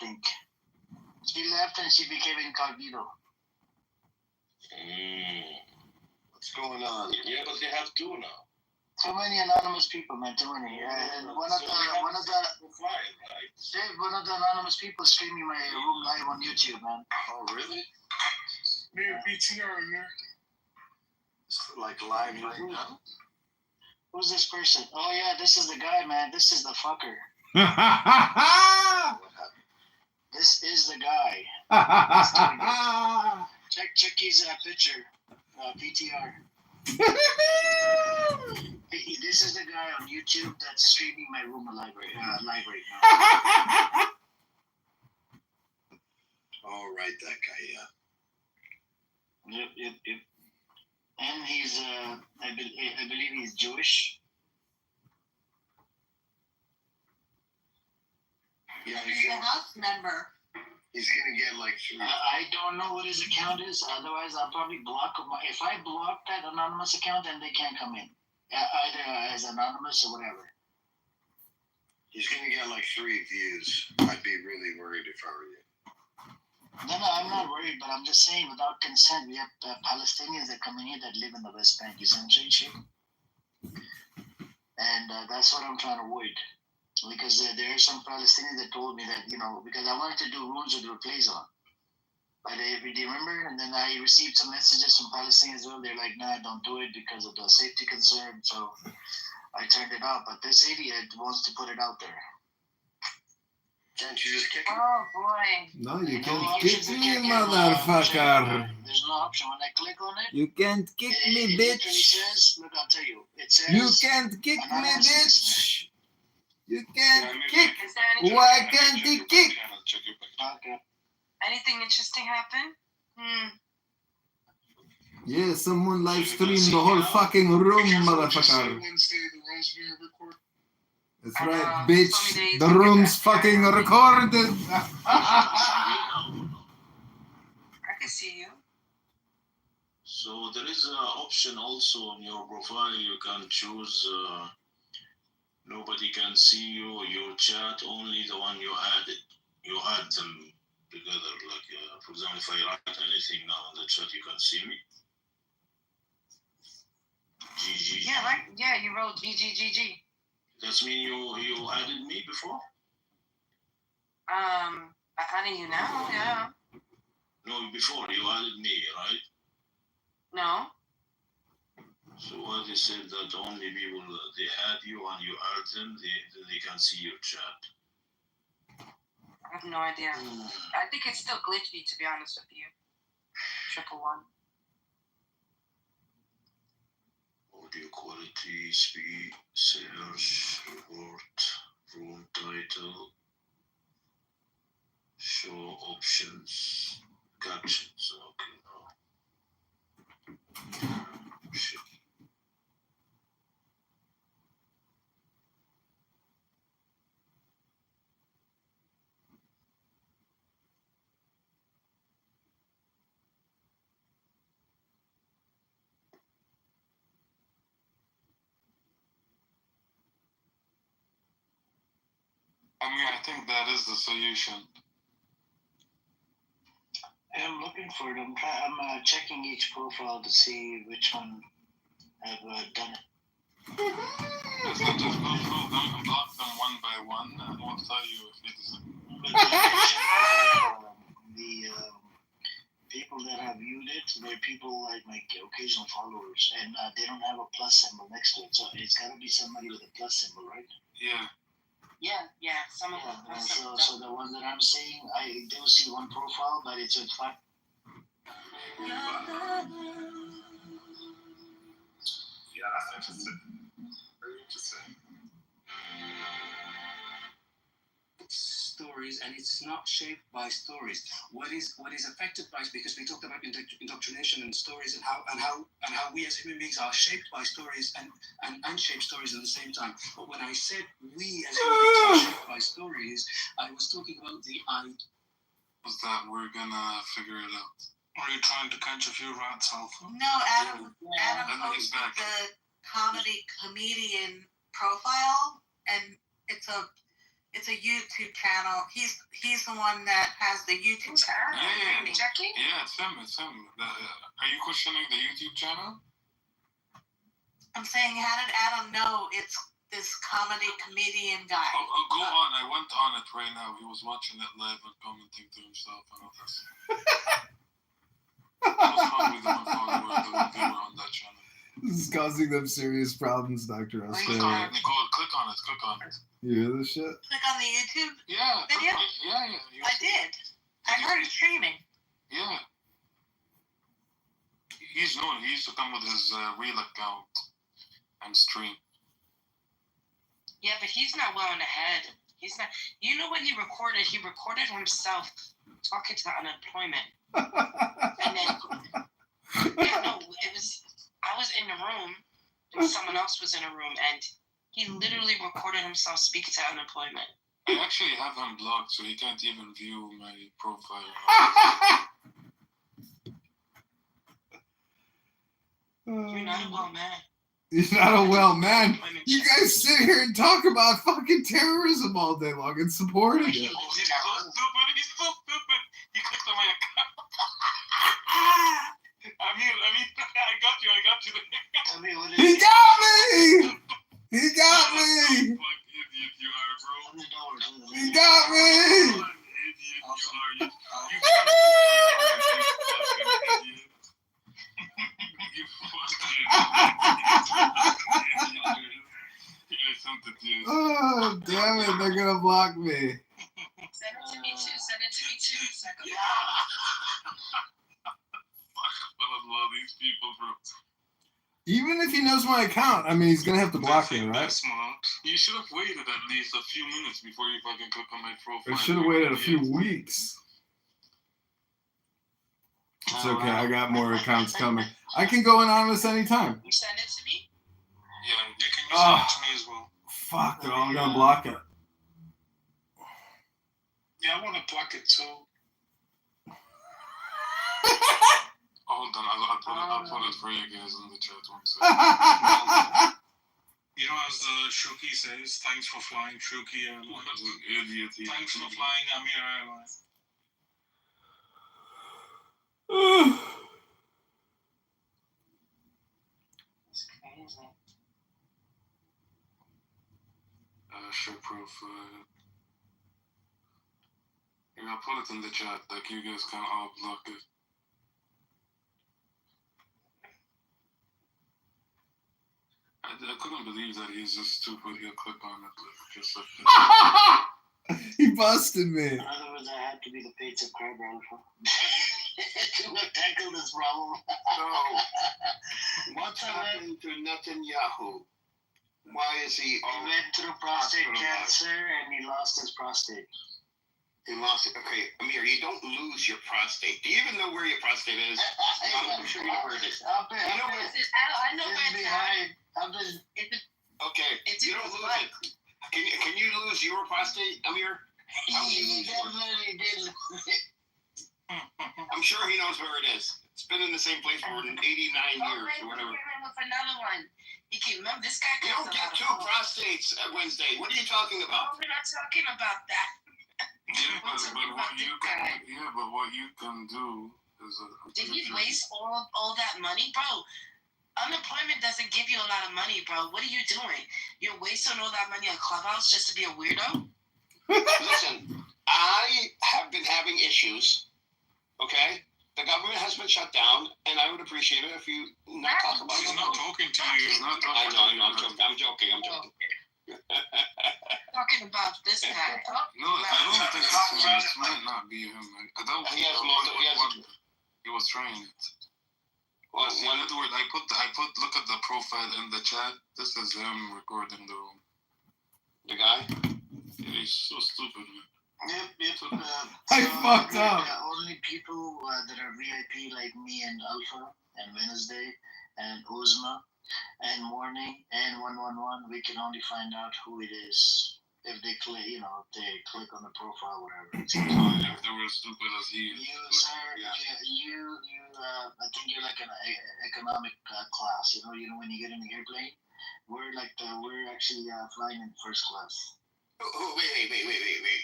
think. She left and she became incognito. What's going on? Yeah, but they have two now. Too many anonymous people, man. Too many. One of the anonymous people streaming my room live on YouTube, man. Oh, really? Mayor BTR in there. It's like live right now. Who's this person? Oh yeah, this is the guy, man. This is the fucker. This is the guy. Check his picture, PTR. This is the guy on YouTube that's streaming my room live right now. Oh, right, that guy, yeah. Yep. And he's, I believe he's Jewish. Yeah, he's a house member. He's gonna get like 3. I don't know what his account is. Otherwise, I'll probably block him. If I block that anonymous account, then they can't come in, either as anonymous or whatever. He's gonna get like 3 views. I'd be really worried if I were you. No, I'm not worried, but I'm just saying, without consent, we have Palestinians that come in here that live in the West Bank, essentially. And that's what I'm trying to avoid. Because there are some Palestinians that told me that, because I wanted to do rooms with replays on. But do you remember? And then I received some messages from Palestinians as well. They're like, nah, don't do it because of the safety concern. So I turned it off. But this idiot wants to put it out there. Can't you just kick him? Oh, boy. No, you can't kick me, motherfucker. There's no option. When I click on it, you can't kick me, it bitch. says, look, I'll tell you. It says, you can't kick me, bitch. You can't kick. Why can't he kick? Okay. Anything interesting happen? Yeah, someone live streamed the whole fucking room, motherfucker. That's right, bitch. The room's fucking recorded. I can see you. So there is an option also on your profile. You can choose nobody can see you, your chat, only the one you added. You add them together. Like, for example, if I write anything now in the chat, you can see me. GG. Yeah, you wrote GGGG. That mean you added me before? I'm adding you now, yeah. No, before you added me, right? No. So what they said that only people they add you and you add them, they can see your chat. I have no idea. I think it's still glitchy, to be honest with you. 111. Audio quality, speed, search, report, room title, show options, captions. Okay, now. Shit. I think that is the solution. I'm looking for it. I'm checking each profile to see which one have done it. Just go through them and block them one by one, and we'll tell you if it is. The people that have viewed it, they're people like my occasional followers, and they don't have a plus symbol next to it. So it's got to be somebody with a plus symbol, right? Yeah. Yeah, some of them. So the one that I'm seeing, I do see one profile, but it's with 5. Yeah, that's interesting. Very interesting. Stories, and it's not shaped by stories. What is affected by, because we talked about indoctrination and stories, and how we as human beings are shaped by stories and unshaped stories at the same time. But when I said we as human beings are shaped by stories, I was talking about the idea. Was that we're gonna figure it out? Are you trying to catch a few rats, Alpha? No, Adam posted the comedian profile, and it's a It's a YouTube channel. He's the one that has the YouTube channel. Yeah. Checking? Yeah, it's him. Are you questioning the YouTube channel? I'm saying, how did Adam know it's this comedian guy? Oh, go on. I went on it right now. He was watching it live and commenting to himself and all this. I was talking with my followers when they were on that channel. This is causing them serious problems, Dr. Click on Australia. it, Nicole. Click on it. You hear this shit? Click on the YouTube Yeah. video? Yeah. I did. I heard it streaming. Yeah. He's known. He used to come with his real account and stream. Yeah, but he's not well ahead. He's not. You know when he recorded himself talking to unemployment. And then, yeah, no, it was. I was in the room, and someone else was in a room, and he literally recorded himself speaking to unemployment. I actually have him blocked, so he can't even view my profile. You're not a well man. He's not a well man. You guys sit here and talk about fucking terrorism all day long and supporting it. He's so stupid. He clicked on my account. I got you. I mean, what is He it? got me! He got me! Fuck idiot you are, bro. $100. He got me! What an idiot you are. You fucking Oh, damn it, they're gonna block me. Send it to me too. So I can love these people, bro. Even if he knows my account, I mean, he's gonna have to block me, right? That's smart. You should have waited at least a few minutes before you fucking click on my profile. I should have waited a few weeks. It's okay, I got more accounts coming. I can go anonymous anytime. You send it to me? Yeah, you can use it to me as well. Fuck, though, I'm gonna block it. Yeah, I want to block it too. Hold on, I'll put it for you guys in the chat one second. You know, as the Shuki says, thanks for flying Shuki Airlines. Idiot. Thanks for flying Amir Airlines. It's crazy. Share profile. Yeah, I'll put it in the chat, like you guys can all block it. I couldn't believe that he's just stupid. He'll click on it just like that. He busted me. In other words, I had to be the pizza crab alpha to tackle this problem. So, what's happened to Netanyahu? Why is he He went through prostate cancer and he lost his prostate. He lost it. Okay, Amir, you don't lose your prostate. Do you even know where your prostate is? I'm sure you heard it. Up there. You know where? I know where it's at. behind. Up there. Okay, It's you in don't his lose butt. it. Can you lose your prostate, Amir? He definitely did. I'm sure he knows where it is. It's been in the same place for 89 years or whatever. With another one. He can remember this guy. You don't get 2 prostates Wednesday. What are you talking about? We're not talking about that. Yeah, but what you can do is Did he waste all that money, bro? Unemployment doesn't give you a lot of money, bro. What are you doing? You're wasting all that money on Clubhouse just to be a weirdo? Listen, I have been having issues. Okay, the government has been shut down, and I would appreciate it if you not talk about it. He's not talking to you. He's not talking I know. I'm joking. Talking about this guy. No, I don't think it's him. It might not be him. I don't think he was trying it. Well, In other words, I put look at the profile in the chat. This is him recording the room. the guy. Yeah, he's so stupid, man. Yep. I fucked up. Only people that are VIP like me and Alpha and Wednesday and Uzma and Morning and 111, we can only find out who it is if they click, if they click on the profile, whatever. If they were as stupid as he is. You, sir, Yeah. I think you're like an economic class. When you get in the airplane, we're actually flying in first class. Oh, wait.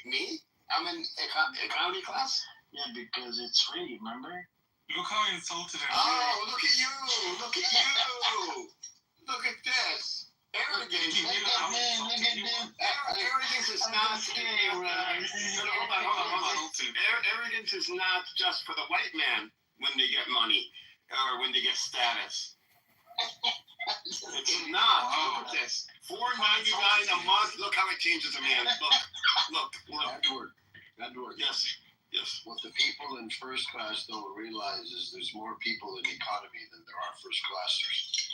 Me? I'm in economy class? Yeah, because it's free, remember? Look how insulted him. Oh, look at you! Look at you! Look at this! Arrogance. Arrogance is not. Hold on. Arrogance is not just for the white man when they get money or when they get status. It's not. Look at this. $4.99 a month. Look how it changes a man. Look. Edward. Yes. What the people in first class don't realize is there's more people in the economy than there are first classers.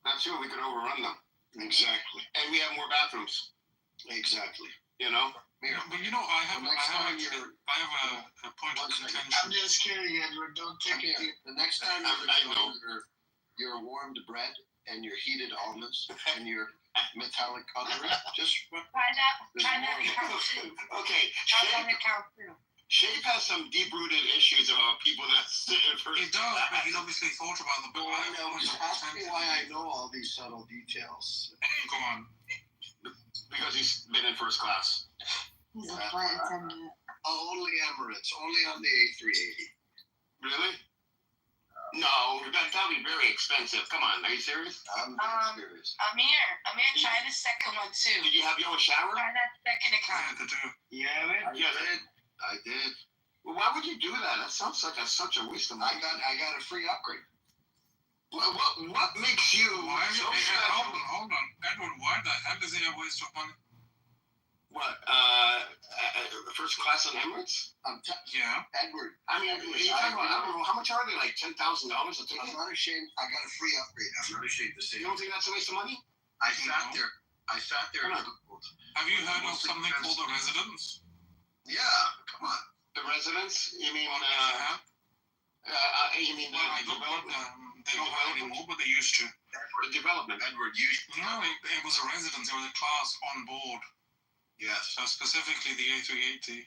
That's true. We could overrun them. Exactly. And we have more bathrooms. Exactly. You know? Yeah, but you know, I have a point of contention. I'm just kidding, Edward. Don't take it. The next time I know. your warmed bread and your heated almonds and your metallic cutlery, just Try that account too. Okay. Try that account too. Shape has some deep-rooted issues about people that sit in first. It does, but he's obviously thought about them. But I have a point of ask me contention. why I know all these subtle details. Go on. Because he's been in first class. He's a flight attendant. Only Emirates, only on the A380. Really? No, that'd be very expensive. Come on, are you serious? I'm dead serious. Amir, try the second one too. Did you have your own shower? Try that second Yeah, account. to do. Yeah, I did. Well, why would you do that? That sounds like such a waste of money. I got a free upgrade. What makes you Why is so it? special? Hold on. Edward, why the hell is it a waste of money? What? First class on Emirates? Yeah. Edward, I mean, you're talking about, I don't know, how much are they? Like $10,000 a ticket? I'm not ashamed. I got a free upgrade. I'm not ashamed to say. You don't think that's a waste of money? I sat there. Come on. Have you heard of something called the residence? Yeah, come on. The residents? You mean, Yeah. you mean Well, I the don't think development? they don't have anymore, but they used to. The development. Edward, you. No, it was a residence. It was a class on board. Yes. Specifically the A380.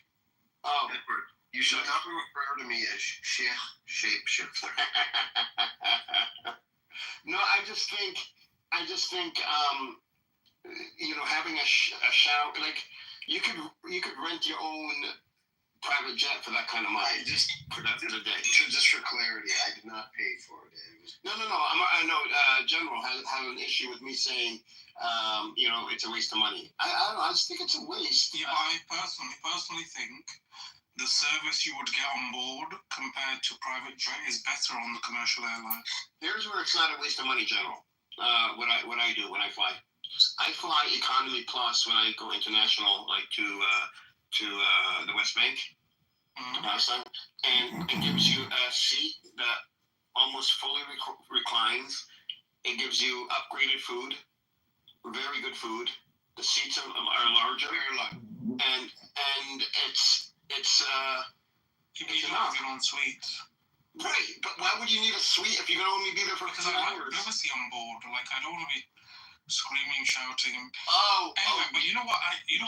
Oh. Edward, you should never refer to me as Sheikh Shapeshifter. No, I just think, you know, having a shower, like, you could rent your own private jet for that kind of money. For the day. Just for clarity, I did not pay for it. No. I know. General had an issue with me saying, you know, it's a waste of money. I don't know. I just think it's a waste. Yeah, I personally think the service you would get on board compared to private jet is better on the commercial airline. Here's where it's not a waste of money, General. What I do when I fly. I fly economy plus when I go international, like to the West Bank, to Palestine, and it gives you a seat that almost fully reclines. It gives you upgraded food, very good food. The seats are larger, and it's You have your own suite. right. But why would you need a suite if you can only be there for Because 2 I like hours? privacy on board. Like, I don't want to be screaming, shouting. Anyway, But you know what? you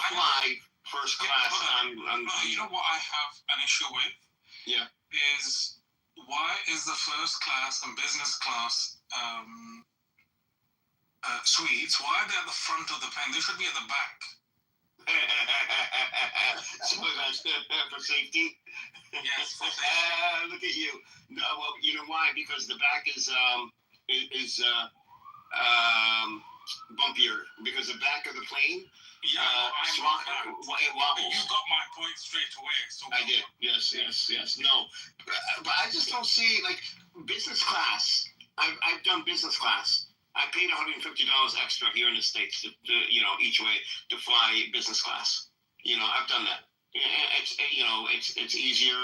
fly first class on You know what I have an issue with? Yeah. Is why is the first class and business class suites, why are they at the front of the plane? They should be at the back. So that's for safety. Yes, for safety. Look at you. No, well, you know why? Because the back is bumpier. Because the back of the plane, Yeah, it wobbles. You got my point straight away. So I did. Yes. No, but I just don't see like business class. I've done business class. I paid $150 extra here in the States to you know, each way to fly business class. You know, I've done that. It's easier.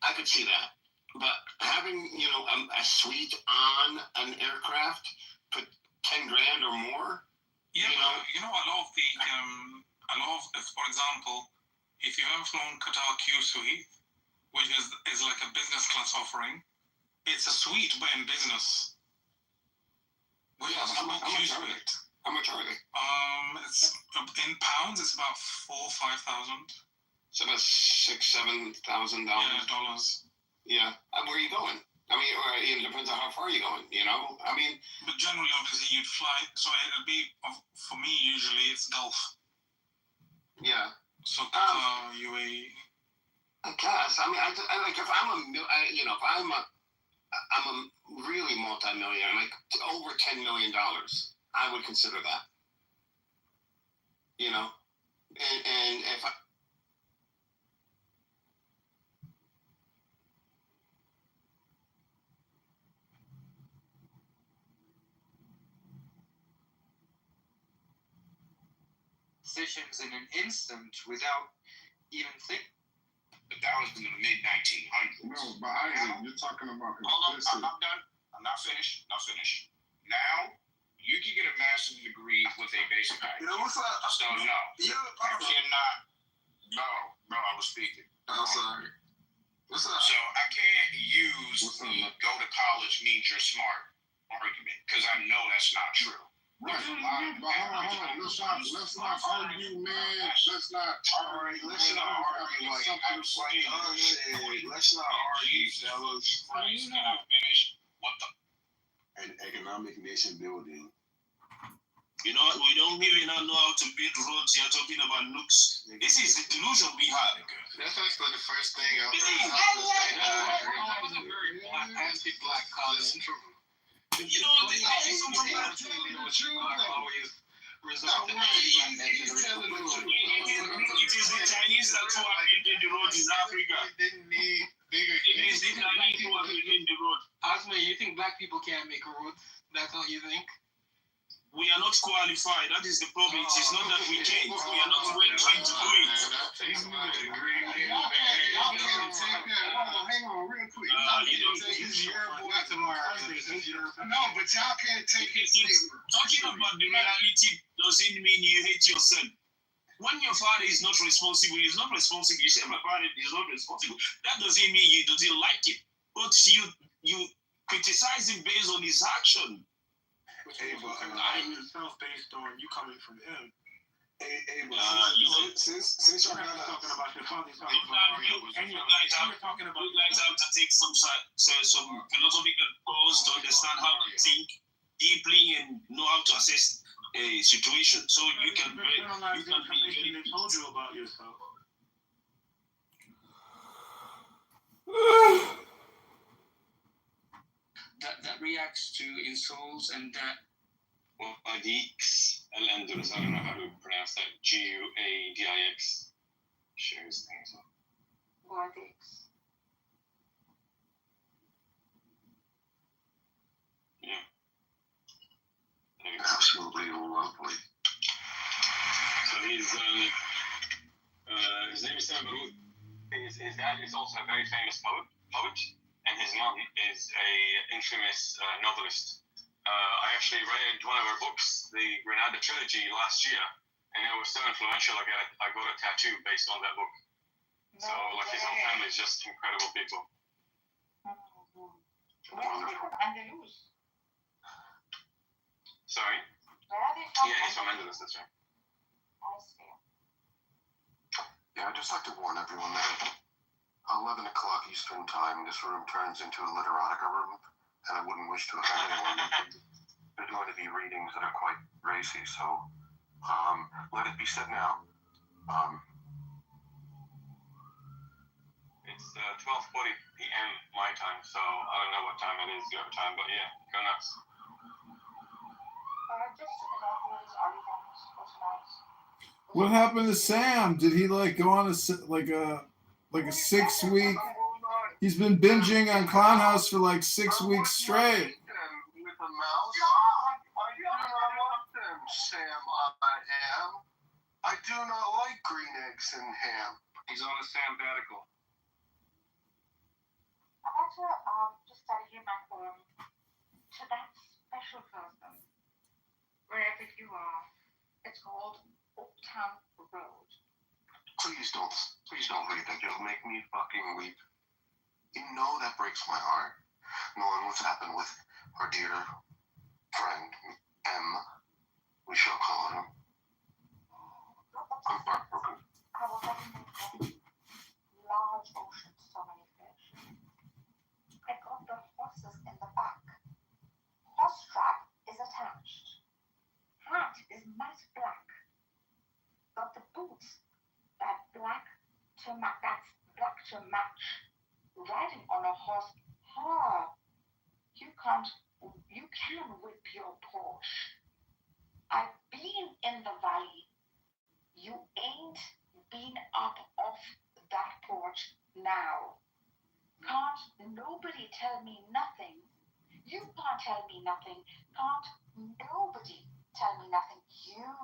I could see that. But having, you know, a suite on an aircraft for $10,000 or more. Yeah, you know, a lot of, for example, if you have flown Qatar Q Suite, which is like a business class offering, it's a suite but in business. Well, yes, how much are they? How much are they? It's in pounds. It's about 4,000 or 5,000. So about $6,000-7,000. Yeah, dollars. Yeah. Where are you going? I mean, or it depends on how far you're going. You know, I mean. But generally, obviously, you'd fly. So it'd be, for me, usually it's Gulf. Yeah. So Qatar, UAE. I guess. I mean, I like if I'm a really multi-millionaire, like over $10 million, I would consider that. You know, and if I, decisions in an instant without even thinking. But that was in the mid 1900s. No, but Isaac, you're talking about Hold on, complicit. I'm done. I'm not finished. Now, you can get a master's degree with a basic IQ. Yo, what's up? So no, I cannot. No, I was speaking. I'm sorry. What's up? So I can't use What's up, the man? go to college means you're smart argument because I know that's not true. There's a lot of But hold on. Let's not argue, man. Let's not argue. Let's not argue like Let's not argue, fellas. Christ, can I finish? What the? An economic nation building. You know, we don't even know how to build roads. You're talking about nukes. This is the delusion we have. That's actually the first thing I was a very anti-black college. You know, this is something that always result in it is the Chinese that were building the roads in Africa. didn't need bigger. It is the Chinese who are building the road. Asma, you think black people can't make a road? That's all you think? We are not qualified. That is the problem. It is not that we can't. We are not well trained to do it. Hang on, real quick. No, but y'all can't take it. Talking about the reality doesn't mean you hate yourself. When your father is not responsible, he's not responsible. You say my father is not responsible. That doesn't mean you don't like him. But you criticize him based on his action. Hey, but yourself based on you coming from him. Since y'all got talking about your father, You guys have to take some philosophical course to understand how to think deeply and know how to assess a situation. So you can be they told you about yourself. That reacts to insults and that. Well, Adix Al-Andalus, I don't know how to pronounce that. Guadix. Shares things. Guadix. Yeah. Absolutely lovely. So his name is Sam Baroud. His dad is also a very famous poet, and his mom is a infamous novelist. I actually read one of her books, the Granada Trilogy, last year, and it was so influential. I got a tattoo based on that book. So, like, his whole family is just incredible people. Where are they from? Andalus? Sorry? Where are they from? Yeah, he's from Andalus, that's right. I see. Yeah, I'd just like to warn everyone that at 11 o'clock Eastern Time, this room turns into a literotica room, and I wouldn't wish to offend anyone. There's going to be readings that are quite racy, so let it be said now. It's 12:40 p.m. my time, so I don't know what time it is your time, but yeah, go nuts. Just those origins was nice. What happened to Sam? Did he go on a 6 week? He's been binging on Clown House for 6 weeks straight. With a mouse? I do not like them, Sam. I do not like green eggs and ham. He's on a sabbatical. I'd like to just tell you back to that special person, wherever you are. It's called Uptown Road. Please don't read that. You'll make me fucking weep. You know that breaks my heart, knowing what's happened with our dear friend, M. We shall call him. I'm heartbroken. I will definitely large ocean, so many fish. I got the horses in the back. Horse strap is attached. Hat is matte black. Got the boots to match. That's black to match. Riding on a horse. You can whip your Porsche. I've been in the valley. You ain't been up off that porch now. Can't nobody tell me nothing? You can't tell me nothing. Can't nobody tell me nothing? You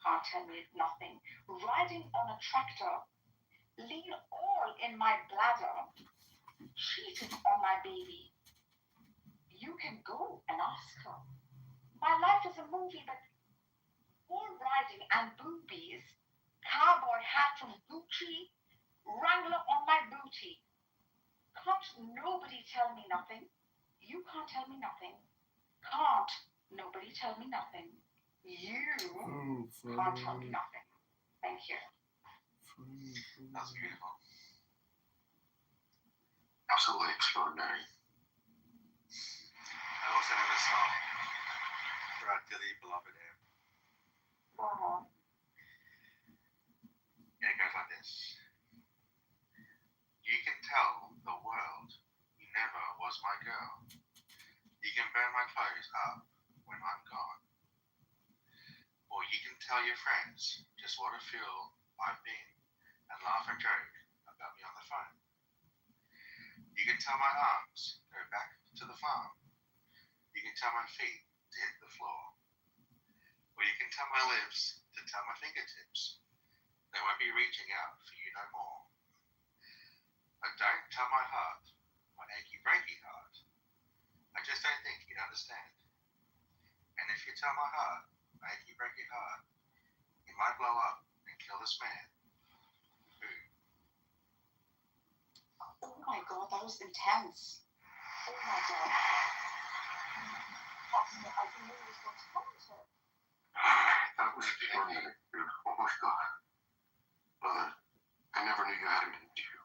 can't tell me nothing. Riding on a tractor, lean all in my bladder, cheating on my baby. You can go and ask her. My life is a movie, but more riding and boobies, cowboy hat from Gucci, Wrangler on my booty. Can't nobody tell me nothing? You can't tell me nothing. Can't nobody tell me nothing? You can't tell me nothing. Thank you. That's beautiful. Absolutely extraordinary. I also have a song for our dearly beloved air. Go on. And it goes like this. You can tell the world you never was my girl. You can burn my clothes up when I'm gone. Or you can tell your friends just what a fool I've been and laugh and joke about me on the phone. You can tell my arms go back to the farm. You can tell my feet to hit the floor. Or you can tell my lips to tell my fingertips they won't be reaching out for you no more. But don't tell my heart, my achy breaky heart. I just don't think you'd understand. And if you tell my heart, my achy breaky heart, it might blow up and kill this man. Oh my God, that was intense. Oh my God. Austin, I didn't know you were so talented. That was extraordinary, dude. Oh my God. Brother, I never knew you had it in you.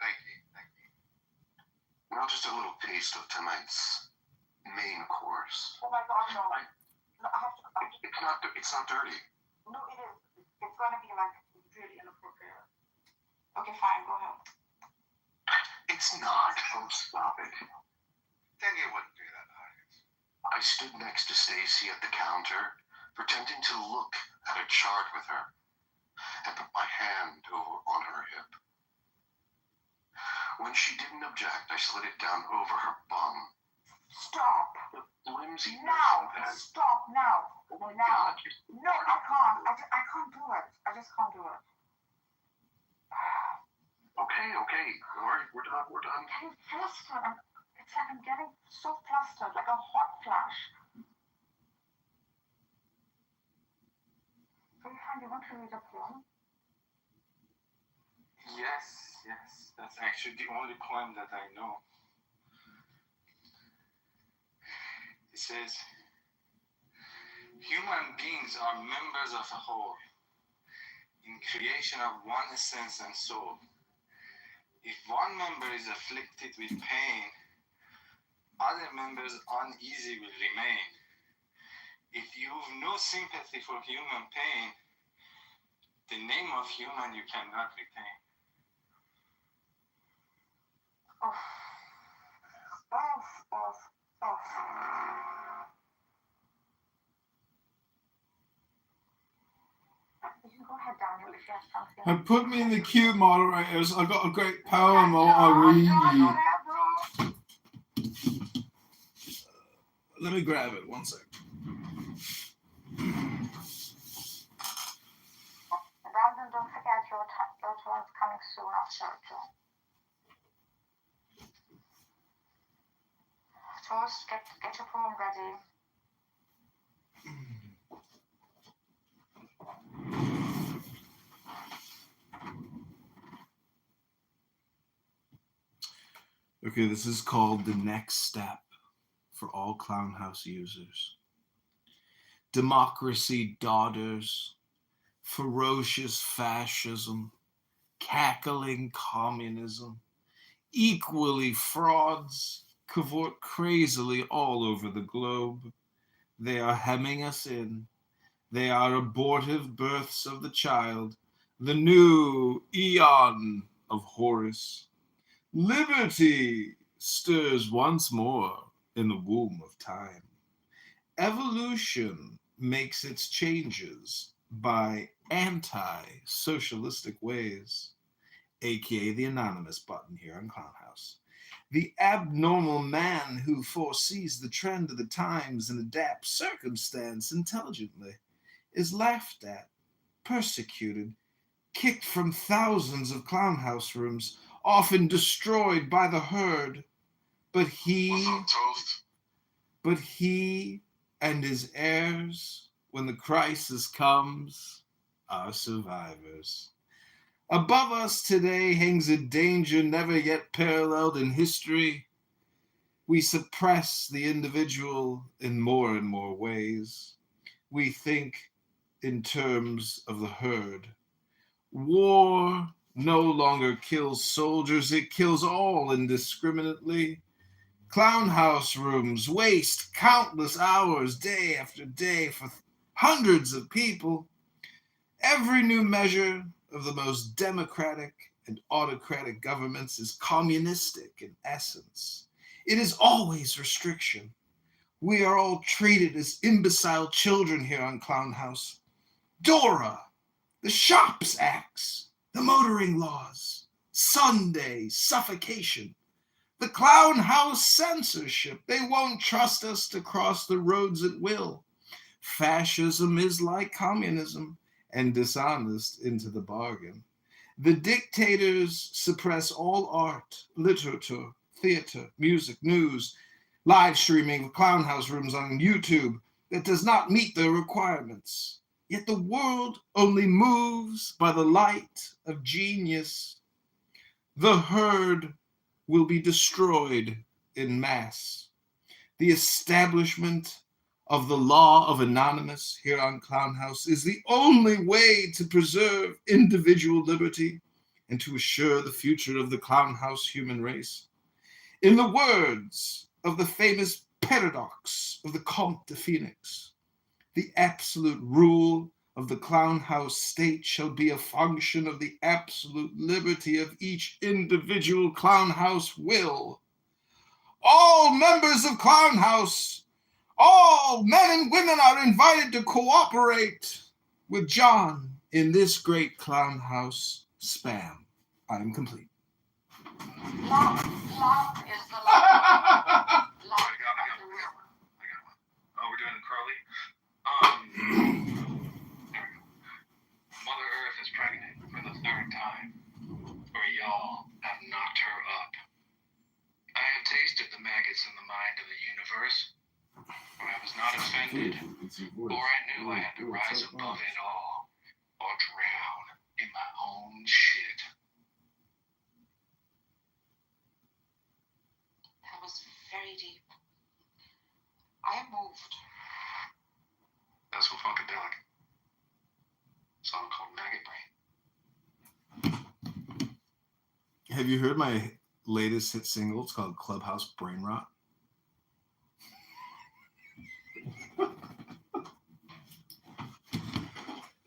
Thank you, thank you. Now just a little taste of tonight's main course. Oh my God, no. No, I have to. It's not dirty. No, it is. It's going to be like really inappropriate. Okay, fine. Go ahead. It's not. Oh, stop it. Then you wouldn't do that, I stood next to Stacy at the counter, pretending to look at a chart with her, and put my hand on her hip. When she didn't object, I slid it down over her bum. Stop. The flimsy Now. that. Stop now. Oh my Now. God. No, I can't. I can't do it. I just can't do it. Okay. We're done. I'm getting flustered. It's like I'm getting so flustered, like a hot flash. So you find you want to read a poem? Yes. That's actually the only poem that I know. It says, human beings are members of a whole, in creation of one essence and soul. If one member is afflicted with pain, other members uneasy will remain. If you've no sympathy for human pain, the name of human you cannot retain. You can go ahead, Daniel, if you have something. And put me in the queue, moderators. I got a great poem I'll read. Let me grab it. 1 sec. Brandon, don't forget your turn's coming soon after Joe. Toast, get your poem ready. Okay, this is called The Next Step for all Clownhouse users. Democracy daughters, ferocious fascism, cackling communism, equally frauds, cavort crazily all over the globe. They are hemming us in. They are abortive births of the child, the new eon of Horus. Liberty stirs once more in the womb of time. Evolution makes its changes by anti-socialistic ways, aka the anonymous button here on Clown House. The abnormal man who foresees the trend of the times and adapts circumstance intelligently is laughed at, persecuted, kicked from thousands of clown house rooms, often destroyed by the herd. But he and his heirs, when the crisis comes, are survivors. Above us today hangs a danger never yet paralleled in history. We suppress the individual in more and more ways. We think in terms of the herd. War no longer kills soldiers, it kills all indiscriminately. Clown house rooms waste countless hours day after day for hundreds of people. Every new measure of the most democratic and autocratic governments is communistic in essence. It is always restriction. We are all treated as imbecile children here on Clown House. Dora, the Shops Acts, the motoring laws, Sunday suffocation, the Clown House censorship. They won't trust us to cross the roads at will. Fascism is like communism and dishonest into the bargain. The dictators suppress all art, literature, theater, music, news, live streaming of clown house rooms on YouTube that does not meet their requirements. Yet the world only moves by the light of genius. The herd will be destroyed in mass. The establishment of the law of anonymous here on Clown House is the only way to preserve individual liberty and to assure the future of the Clown House human race. In the words of the famous paradox of the Comte de Phoenix, the absolute rule of the Clown House state shall be a function of the absolute liberty of each individual Clown House will. All members of Clown House, all men and women are invited to cooperate with John in this great Clown House spam. I am complete. Love is the love. I got one. Oh, we're doing Crowley? There we go. Mother Earth is pregnant for the third time, for y'all have knocked her up. I have tasted the maggots in the mind of the universe, but I was not offended, for I knew I had to rise above it all, or drown in my own shit. That was very deep. I am moved. That's from Funkadelic. A song called Maggot Brain. Have you heard my latest hit single? It's called Clubhouse Brain Rot.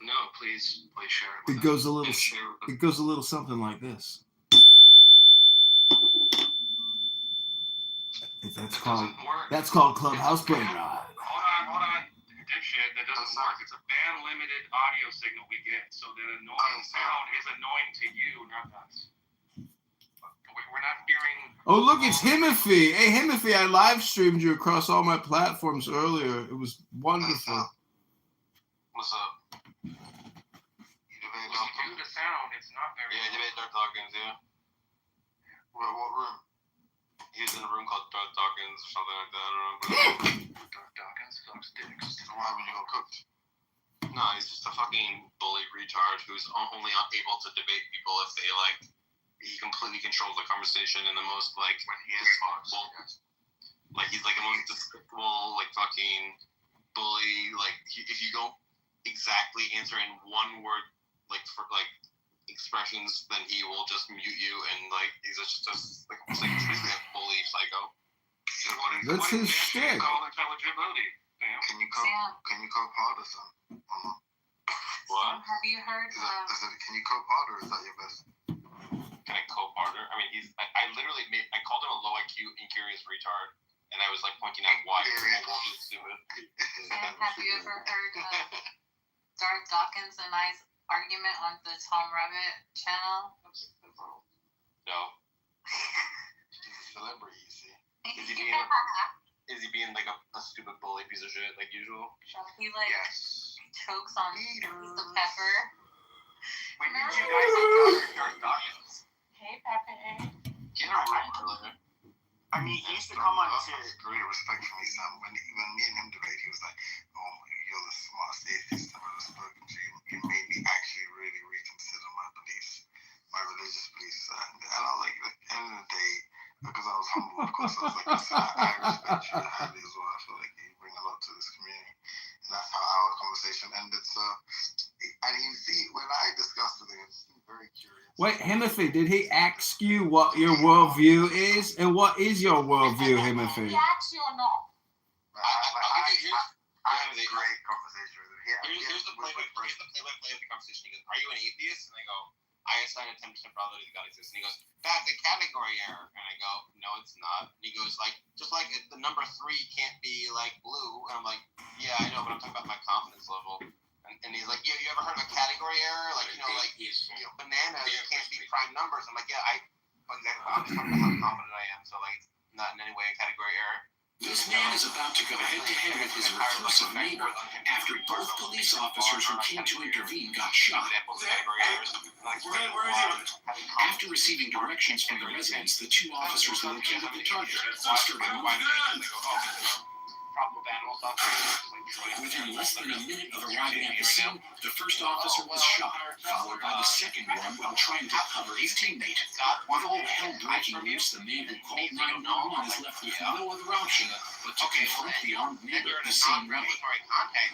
No, please share it with It goes us. a little. And share with It goes a little something like this. That's called Clubhouse Brain Rot. Hold on. Dipshit, that doesn't work. It's a band limited audio signal we get, so the annoying sound is annoying to you, not us. We're not hearing. Oh, look, it's Himothy. Hey, Himothy, I live streamed you across all my platforms earlier. It was wonderful. What's up? You do the sound, it's not very. Yeah, debate Dark Dawkins, yeah. What room? He was in a room called Dark Dawkins or something like that. I don't know. Dark Dawkins sucks dicks. Why would you go cook? No, he's just a fucking bully retard who's only able to debate people if they like. He completely controls the conversation in the most like when he is like he's like the most despicable like fucking bully. Like if you don't exactly answer in one word like for like expressions, then he will just mute you and like he's just like almost like basically a bully psycho. That's his shtick. Call intelligibility. Can you call partisan? What? Have you heard Can you cope harder, or is that your best? Can I cope harder? I mean, I literally I called him a low IQ, incurious retard, and I was like pointing out why he's stupid. And have you ever heard Darth Dawkins and I's argument on the Tom Rabbit channel? No. He's a celebrity, you see. Is he being like a stupid bully piece of shit like usual? He like chokes on the pepper. When did you guys encounter Darth Dawkins? Hey, Pepe. He had a room earlier. I mean, he used to come on to. Great respect for me, Sam. When me and him debate, he was like, "Oh, you're the smartest atheist I've ever spoken to. You made me actually really reconsider my beliefs, my religious beliefs." And I was like, at the end of the day, because I was humble, of course, I was like, "Listen, I respect you highly as well. I feel like you bring a lot to this community." And that's how our conversation ended. So, and you see, when I discussed with him, he seemed very curious. Wait, Himothy, did he ask you what your worldview is? And what is your worldview, Himothy? He asked you or not? I'll give you I had a great conversation with him. Here's the play-by-play of the conversation. He goes, "Are you an atheist?" And I go, "I assign a 10% probability that God exists." And he goes, "That's a category error." And I go, "No, it's not." And he goes, just like the number 3 can't be like blue. And I'm like, "Yeah, I know, but I'm talking about my confidence level." And he's like, "Yeah, you ever heard of a category error? Like, bananas can't be prime numbers." I'm like, "Yeah, I'm just talking about how confident I am. So like, it's not in any way a category error." This man is about to go head-to-head with his reclusive neighbor after both police officers who came to intervene got shot. After receiving directions from the residents, the 2 officers located the target and started moving. Within less than a minute of arriving at the scene, the first officer was shot, followed by the second one while trying to cover his teammate. With all hell breaking loose, the man who called 911 is left with no other option but to confront the armed neighbor the same route.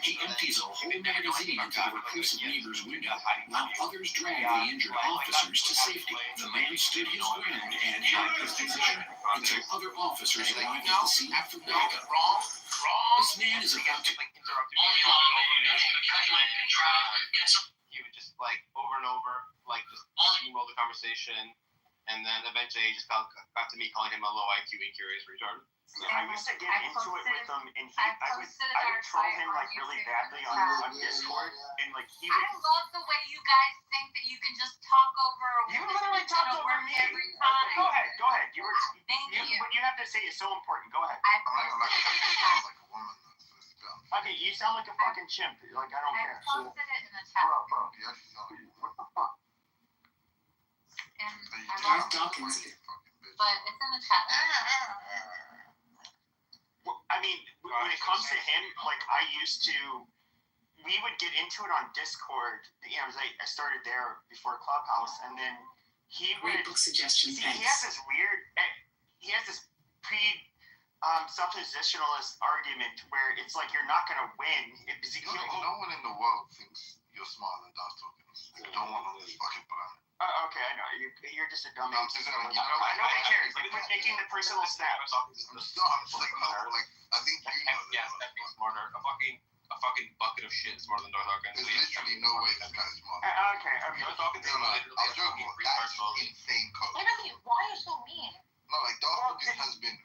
He empties a whole magazine into the reclusive neighbor's window, while others drag the injured officers to safety. The man stood his ground and held his position until other officers arrived at the scene for backup. This man is about to interrupt me. He would just like over and over, like just steamroll the conversation, and then eventually he just got to me calling him a low IQ incurious retard. I used to get into it with him, and I would troll him like really badly on Discord, and like he would. I love the way you guys think that you can just talk over. You literally talked over me every time. Go ahead. Thank you. What you have to say is so important. Go ahead. Okay, you sound like a fucking chimp. Like I don't care. I posted it in the chat. Bro. What the fuck? And Darth Dawkins. but it's in the chat. I mean, when it comes to him, like we would get into it on Discord. You know, I started there before Clubhouse, and then he would. Great book suggestion. See, he has this suppositionalist argument where it's like you're not gonna win. No one in the world thinks you're smarter than Darth Dawkins. No one on this fucking planet. Okay, I know. You're just a dummy. Nobody cares. Like, quit making the personal snaps. I think you know that. That makes smarter. A fucking bucket of shit smarter than Darth Dawkins. There's literally no way this guy's smart. Okay, I mean, Darth Dawkins is I'm joking. That's insane code. Timothy, why are you so mean? No, like Darth Dawkins has been.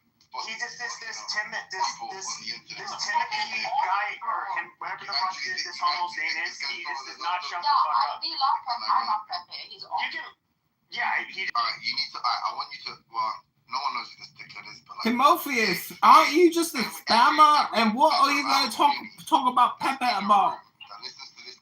He's just this Timothy guy or him, whatever the fuck this homo's name is. He just does not shut the fuck up. We love him. I love Pepe. He's awesome. Alright, you need to. I want you to. Well, no one knows who this dickhead is, but like. Timotheus, aren't you just a spammer? And what are you going to talk about Pepe about?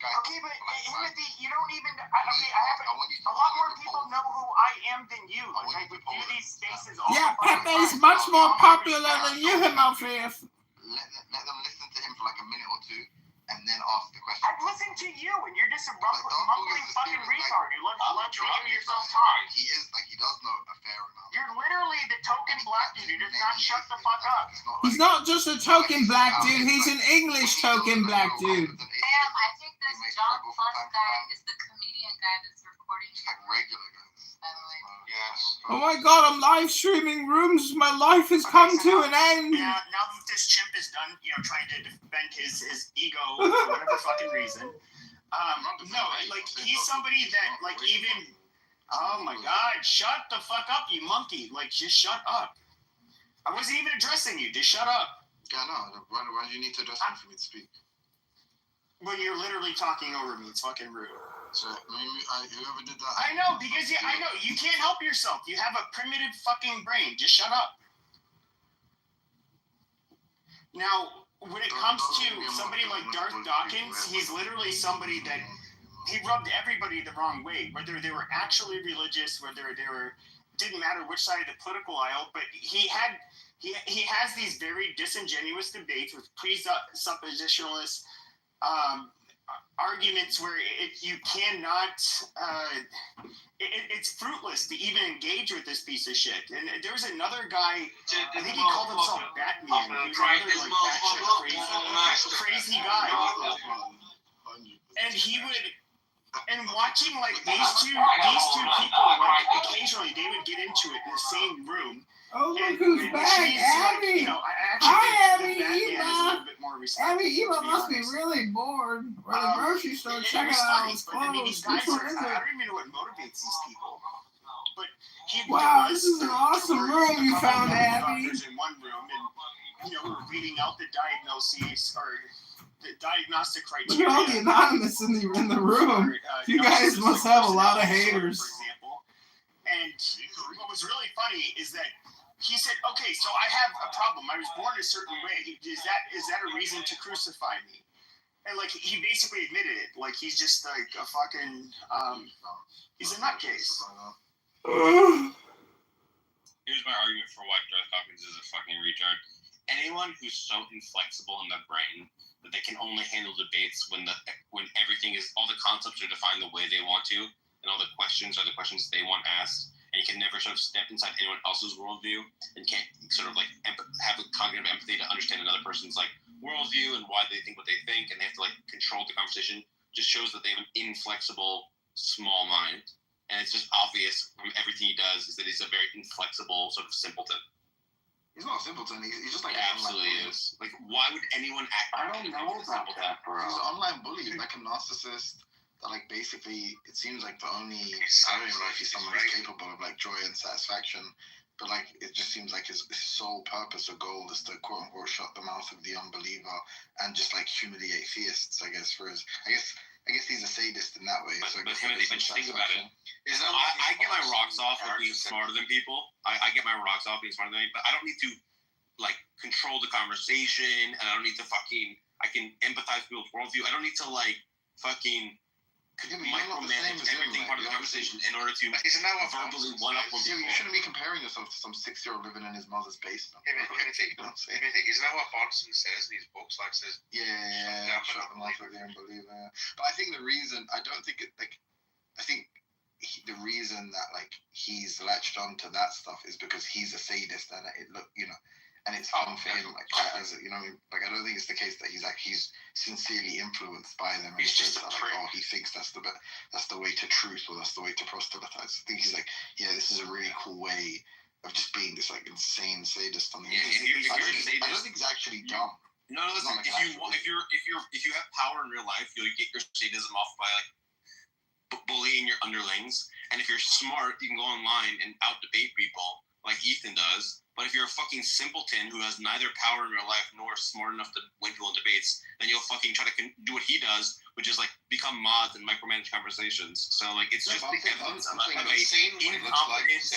Okay, but Timothy, you don't even. I have a lot more people know who I am than you. Like I would do these spaces all Yeah, Pepe's much more popular than you, Timotheus. Let them listen to him for like a minute or two, and then ask the question. I've listened to you, and you're just a mumbling fucking retard who loves to hear yourself talk. He does know a fair amount. You're literally the token black dude who does not shut the fuck up. He's not just a token black dude, he's an English token black dude. Sam, I think this John Plus guy is the comedian guy that's recording. Like regular guys. By the way. Yes. Oh my god, I'm live streaming rooms. My life has come to an end. Now that this chimp is done, trying to defend his ego for whatever fucking reason, No, like he's somebody that like even. Oh my God! Shut the fuck up, you monkey! Like just shut up. I wasn't even addressing you. Just shut up. Yeah, no. Why do you need to address me for me to speak? Well, you're literally talking over me. It's fucking rude. So whoever did that. I know because I know you can't help yourself. You have a primitive fucking brain. Just shut up. Now, when it comes to somebody like Darth Dawkins, he's literally somebody that he rubbed everybody the wrong way, whether they were actually religious, whether they were, didn't matter which side of the political aisle, but he has these very disingenuous debates with presuppositionalist arguments where you cannot, it's fruitless to even engage with this piece of shit. And there's another guy, I think he called himself Batman. He was another like batshit crazy guy. And he would, and watching like these two people, like occasionally they would get into it in the same room. Oh, look who's back, Abby! Like, I actually Hi, Abby, Eva! Abby, Eva must be really bored. Or the grocery store checking out all his clothes. Which one is it? I don't even know what motivates these people. But wow, this is an awesome room you found, Abby. In one room, and we're reading out the diagnoses or the diagnostic criteria. Look at all the anonymous in the room. You guys must have a lot of haters. For example. And what was really funny is that he said, okay, so I have a problem. I was born a certain way. Is that a reason to crucify me? And like he basically admitted it. Like he's just like a fucking he's a nutcase. Here's my argument for why Darth Dawkins is a fucking retard. Anyone who's so inflexible in their brain that they can only handle debates when everything is, all the concepts are defined the way they want to, and all the questions are the questions they want asked, and you can never sort of step inside anyone else's worldview and can't sort of like have a cognitive empathy to understand another person's like worldview and why they think what they think, and they have to like control the conversation. Just shows that they have an inflexible, small mind, and it's just obvious from everything he does is that he's a very inflexible sort of simpleton. He's not a simpleton. He's just like he absolutely is. Like, why would anyone act? I don't know about that, bro. He's an online bully, like a narcissist. That like basically, it seems like the only I don't even know if he's someone who's capable of like joy and satisfaction, but like it just seems like his sole purpose or goal is to quote unquote shut the mouth of the unbeliever and just like humiliate theists. I guess I guess he's a sadist in that way. But Timothy, think about it. I get my rocks off with being smarter than people. I get my rocks off being smarter than me, but I don't need to like control the conversation, and I don't need to I can empathize with people's worldview. I don't need to like fucking micromanage everything part of the conversation in order to verbally one up with people. You shouldn't be comparing yourself to some 6-year-old living in his mother's basement. Isn't that what Hodgson says in his books? Like says, shut them off like they don't believe it. But I think the reason the reason that like he's latched onto that stuff is because he's a sadist, and and it's fun for him. Like I don't think it's the case that he's sincerely influenced by them. He's just he thinks that's the way to truth, or that's the way to proselytize. I think he's like, yeah, this is a really cool way of just being this like insane sadist on the internet. I don't think it's actually dumb. No, listen. If you have power in real life, you'll get your sadism off by like bullying your underlings. And if you're smart, you can go online and out debate people like Ethan does. But if you're a fucking simpleton who has neither power in real life nor smart enough to win people in debates, then you'll fucking try to do what he does, which is like become mods and micromanage conversations. So like it's just the evidence of a incompetence.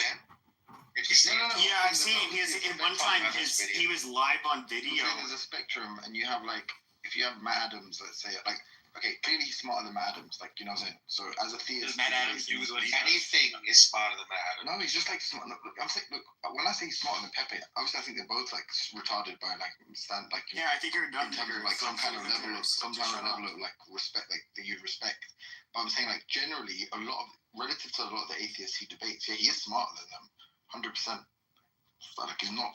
Yeah, I've seen at one time he was live on video. There's a spectrum, and you have like if you have Matt Adams, let's say like. Okay, clearly he's smarter than Matt Adams, like, you know what I'm saying? So, as a theist... Does Matt Adams do what he does? Anything is smarter than Matt Adams. No, he's just, like, smart. Look, I'm saying, when I say he's smarter than Pepe, obviously I think they're both, like, retarded by, like, yeah, I think you're done. In terms of, like, some kind of level of, like, respect, like, that you'd respect. But I'm saying, like, generally, relative to a lot of the atheists he debates, yeah, he is smarter than them, 100%. Like, he's not,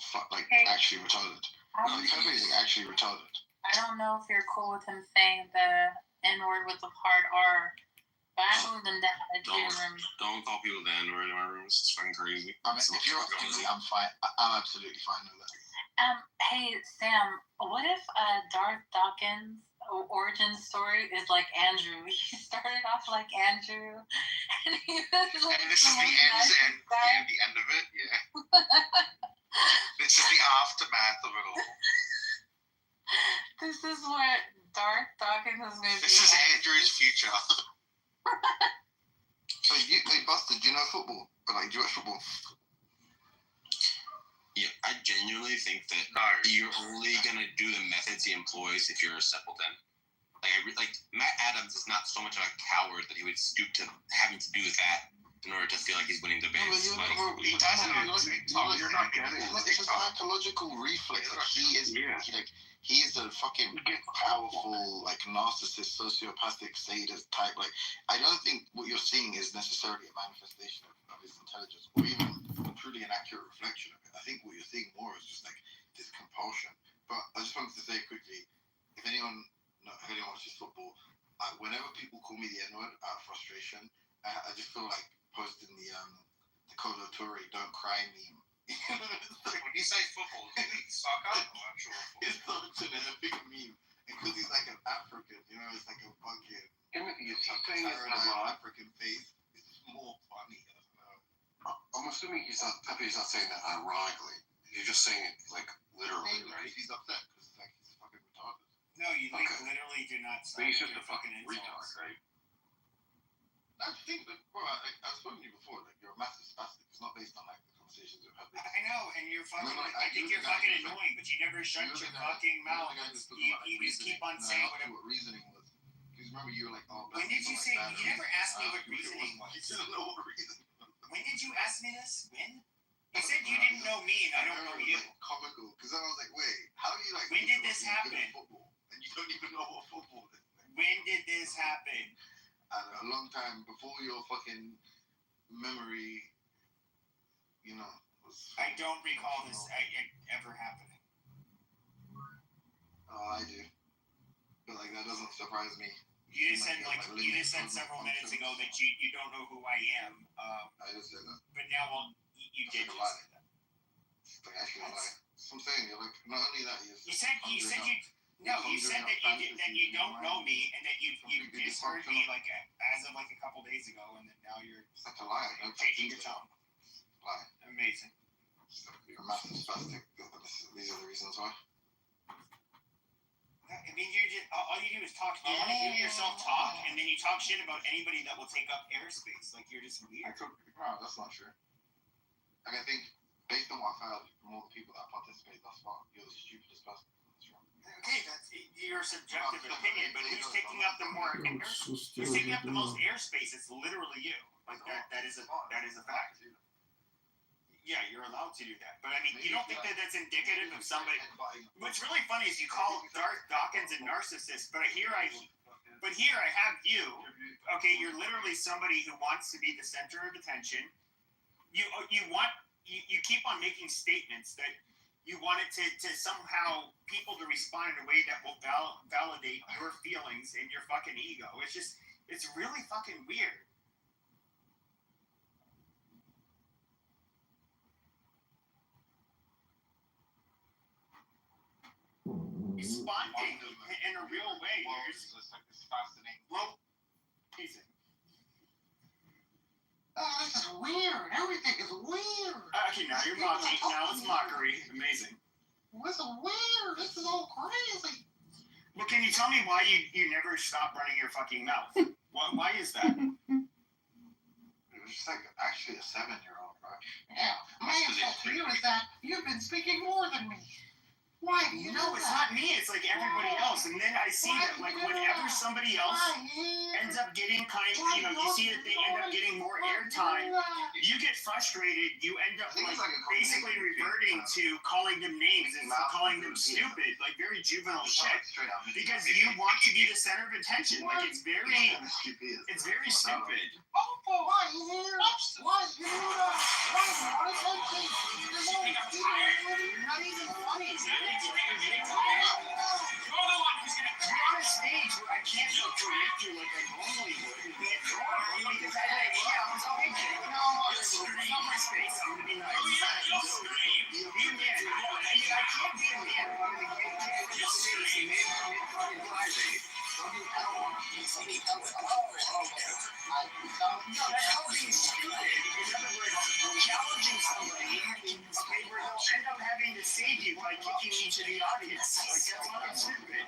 actually retarded. Pepe is, like, actually retarded. I don't know if you're cool with him saying the N-word with the hard R, but I moved in that room. Don't call people the N-word in our rooms. It's fucking crazy. If you're okay, I'm fine. I'm absolutely fine with that. Hey Sam, what if Darth Dawkins origin story is like Andrew. He started off like Andrew, and he was like And this is the end, the end of it, yeah. This is the aftermath of it all. This is what Darth Dawkins is going to be. This is Andrew's future. So, Buster, do you know football? Or, like, do you watch football? Yeah, I genuinely think that you're only gonna do the methods he employs if you're a simpleton. Like Matt Adams is not so much of a coward that he would stoop to having to do that in order to feel like he's winning debates. You're not getting it. It's a psychological reflex. Like, he is a fucking powerful, like, narcissist, sociopathic, sadist type. Like, I don't think what you're seeing is necessarily a manifestation of his intelligence, or even truly an accurate reflection of it. I think what you're seeing more is just like this compulsion. But I just wanted to say quickly, if anyone watches football, whenever people call me the N-word out of frustration, I just feel like posting the Colo Torre don't cry meme. When you say football, do you mean soccer or actual football? It's such an epic meme. And because he's like an African, it's like a fucking African face. It's just more funny. I'm assuming Pepe's not saying that ironically. You're just saying it like literally, right? He's upset because like he's fucking retarded. No, you literally do not. But he's just a fucking retard, right? I think that, bro, I've spoken to you before. Like, you're a massive spastic. It's not based on like the conversations we've had. I know, and you're fucking. I think you're fucking annoying, but you never shut your fucking mouth. You just keep on saying whatever. What reasoning was? Because remember, you were like, oh. When did you say? You never asked me what reasoning was. You didn't know what reasoning was. When did you ask me this? When? You said you didn't know me, and I don't know you. Like, comical, because I was like, wait, how do you like? When did this happen? Football, and you don't even know what football is. When did this happen? A long time before your fucking memory, was. I don't recall this ever happening. Oh, I do. But like that doesn't surprise me. You just said several minutes ago that you don't know who I am. I just said that. But now, you did just say that. Like actually, like I'm saying, you're like not only that you said you don't know me and that you just heard me like as of like a couple days ago, and then now you're such a liar. Changing your tone. Lie. Amazing. You're a massive spastic. These are the reasons why. I mean, all you do is talk. You want to hear yourself talk, and then you talk shit about anybody that will take up airspace. Like, you're just weird. No, that's not true. Like, I think, based on what I've heard from all the people that participate thus far, you're the stupidest person in this room. Okay, that's your subjective opinion, but who's taking up the more who's taking up the most airspace? It's literally you. Like, that is a fact. Yeah, you're allowed to do that. But I mean, you don't think that that's indicative of somebody? What's really funny is you call Darth Dawkins a narcissist, but here I have you. Okay, you're literally somebody who wants to be the center of attention. You keep on making statements that you want it to somehow people to respond in a way that will validate your feelings and your fucking ego. It's really fucking weird. Responding in a real way. It's fascinating. Well, easy. Oh, this is weird. Everything is weird. Okay, now you're mocking. Now it's mockery. Amazing. This is weird. This is all crazy. Well, can you tell me why you never stop running your fucking mouth? Why is that? It was just like actually a 7-year-old, right? Yeah. My insult to you is that you've been speaking more than me. Why do you know it's not me. It's like everybody else. And then I see that like whenever somebody else ends up getting you see that they end up getting more airtime, you get frustrated. You end up like basically reverting to calling them names and calling them stupid, like very juvenile shit. Because you want to be the center of attention. Like it's very stupid. Why here? Why you? Why not attention? You're not even funny. You're the one who's gonna on a stage where I can't correct you like I normally would. Because I'm talking to you. It's not my space. I'm gonna be nice. Be a man. I can't be a man. I'm gonna get space and make fucking that's all being stupid. In other words, challenging somebody, okay, where they'll end up having to save you by kicking you to the audience. Like, that's fucking stupid.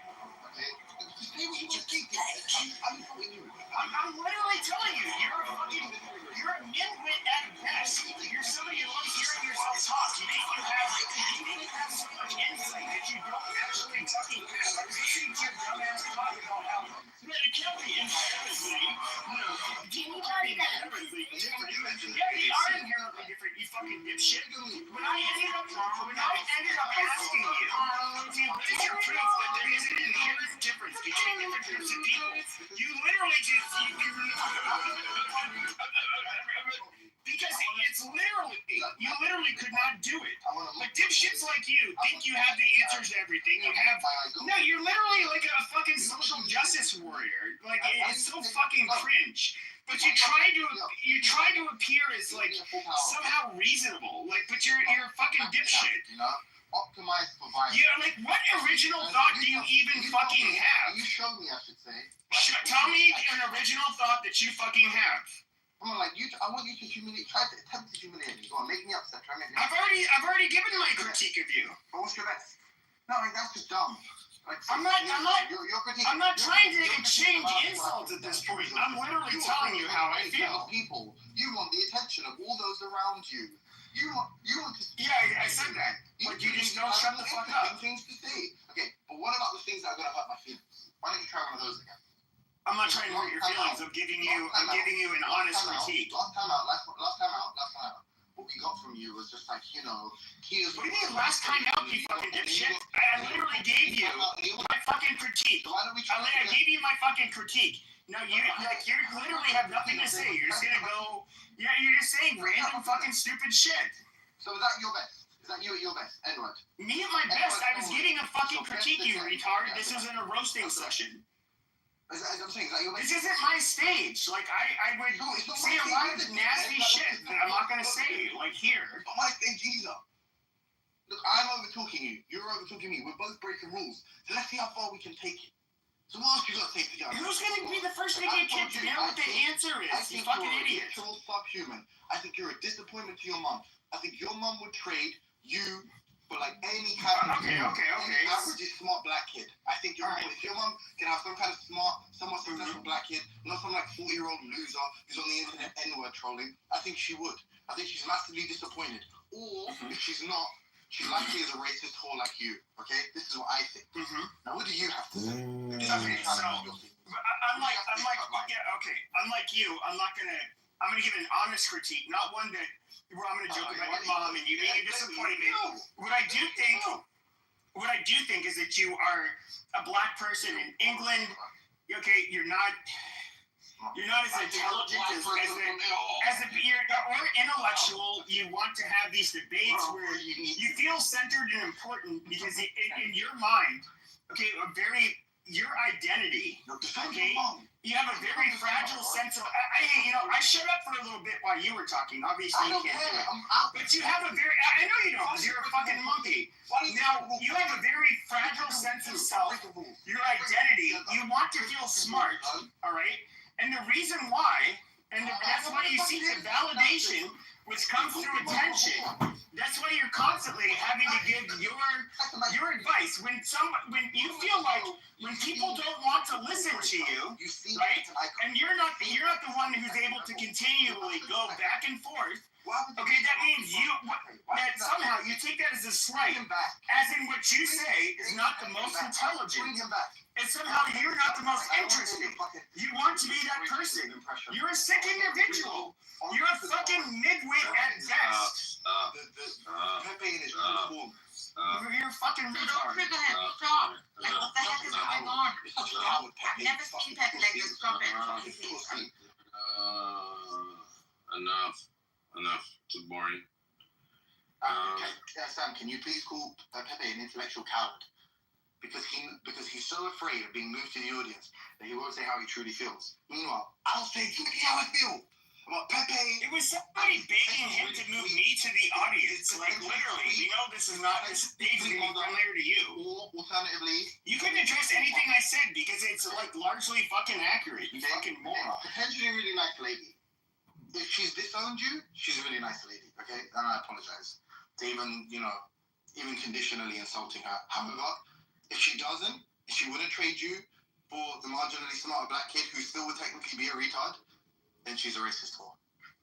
I'm literally telling you, you're a nitwit at best. You're somebody who loves hearing yourself talk. You think you have so much insight that you don't actually fucking have. I was listening to your dumbass talk about how it can't be inherently, people are inherently different. Yeah, they are inherently different, you fucking dipshit. When I ended up asking you, what is your proof that there is an inherent difference between different groups of people? You literally just because it's literally, you literally could not do it. But dipshits like you think you have the answers to everything. You're literally like a fucking social justice warrior. Like, it's so fucking cringe. But you try to appear as like somehow reasonable. Like, but you're a fucking dipshit. Optimize for violence. Yeah, like, what original thought do you even fucking have? You showed me, I should say. Tell me an original thought that you fucking have. Come on, like, I want you to try to attempt to humiliate me. Go on, make me upset. Try to make me I've already given my critique of you. But what's your best? No, like, that's just dumb. Like, I'm not trying to you're exchange insults at this point. I'm literally telling you how I feel. People, you want the attention of all those around you. You want to. Yeah, I said that. But you just don't shut the fuck up. Things to say. Okay, but what about the things that are gonna hurt my feelings? Why don't you try one of those again? I'm not trying to hurt your feelings. I'm giving you an honest critique. Last time out. What we got from you was just like, What do you mean last time out, you fucking dipshit? I literally gave you my fucking critique. I gave you my fucking critique. No, you literally have nothing to say. You're just gonna go. Yeah, you're just saying random fucking stupid shit. So is that your best? Is that you at your best? Edward? Me at my best? I was giving a fucking critique, you retard. This isn't a roasting session. As I'm saying, is that your best? This isn't my stage. Like, I would say a lot of nasty shit that I'm not gonna say, like, here. It's not my stage either. Look, I'm over-talking you. You're over-talking me. We're both breaking rules. So let's see how far we can take it. So what else you got to take together? Who's gonna be the first to get kicked? You know what the answer is, you fucking idiot. You're a subhuman. I think you're a disappointment to your mom. I think your mom would trade you for like any kind of average smart black kid. I think if your mom can have some kind of smart, somewhat successful black kid, not some like 40-year-old loser who's on the internet N-word trolling, I think she would. I think she's massively disappointed. Or if she's not, she likely is a racist whore like you. Okay, this is what I think. Now, what do you have to say? Okay, so unlike you, I'm gonna give an honest critique, not one that where I'm gonna joke about your mom and you being a disappointment. What I do think is that you are a black person in England. Okay, you're not as intelligent or intellectual. You want to have these debates where you feel centered and important because in your mind, okay, your identity, okay, you have a very fragile sense of. I shut up for a little bit while you were talking. Obviously, you can't do it. But you have a very. I know you don't, because you're a fucking monkey. Now, you have a very fragile sense of self, your identity. You want to feel smart, all right? And the reason why, that's why you seek the validation, which comes through attention. That's why you're constantly having to give your advice. When you feel like when people don't want to listen to you, right? And you're not the one who's able to continually go back and forth. Okay, that means that somehow you take that as a slight, as in what you say is not the most intelligent. And somehow you're not the most interesting. You want to be that person. You're a sick individual. You're a fucking midwit at best. Pepe in his true form. You're a fucking retard. Like, what the heck is going on? I've never seen Pepe like this. Stop it. Enough. Too boring. Sam, can you please call Pepe an intellectual coward? Because he's so afraid of being moved to the audience that he won't say how he truly feels. Meanwhile, I'll say exactly how I feel about Pepe. It was somebody begging him to move me to the audience. Like, literally, you know this is not, this stage is unfair to you. Or alternatively, You couldn't address anything I said because it's, like, largely fucking accurate. You fucking moron. potentially a really nice lady. If she's disowned you, she's a really nice lady, okay? And I apologize to even, even conditionally insulting her. However, if she doesn't, if she wouldn't trade you for the marginally smarter black kid who still would technically be a retard, then she's a racist whore.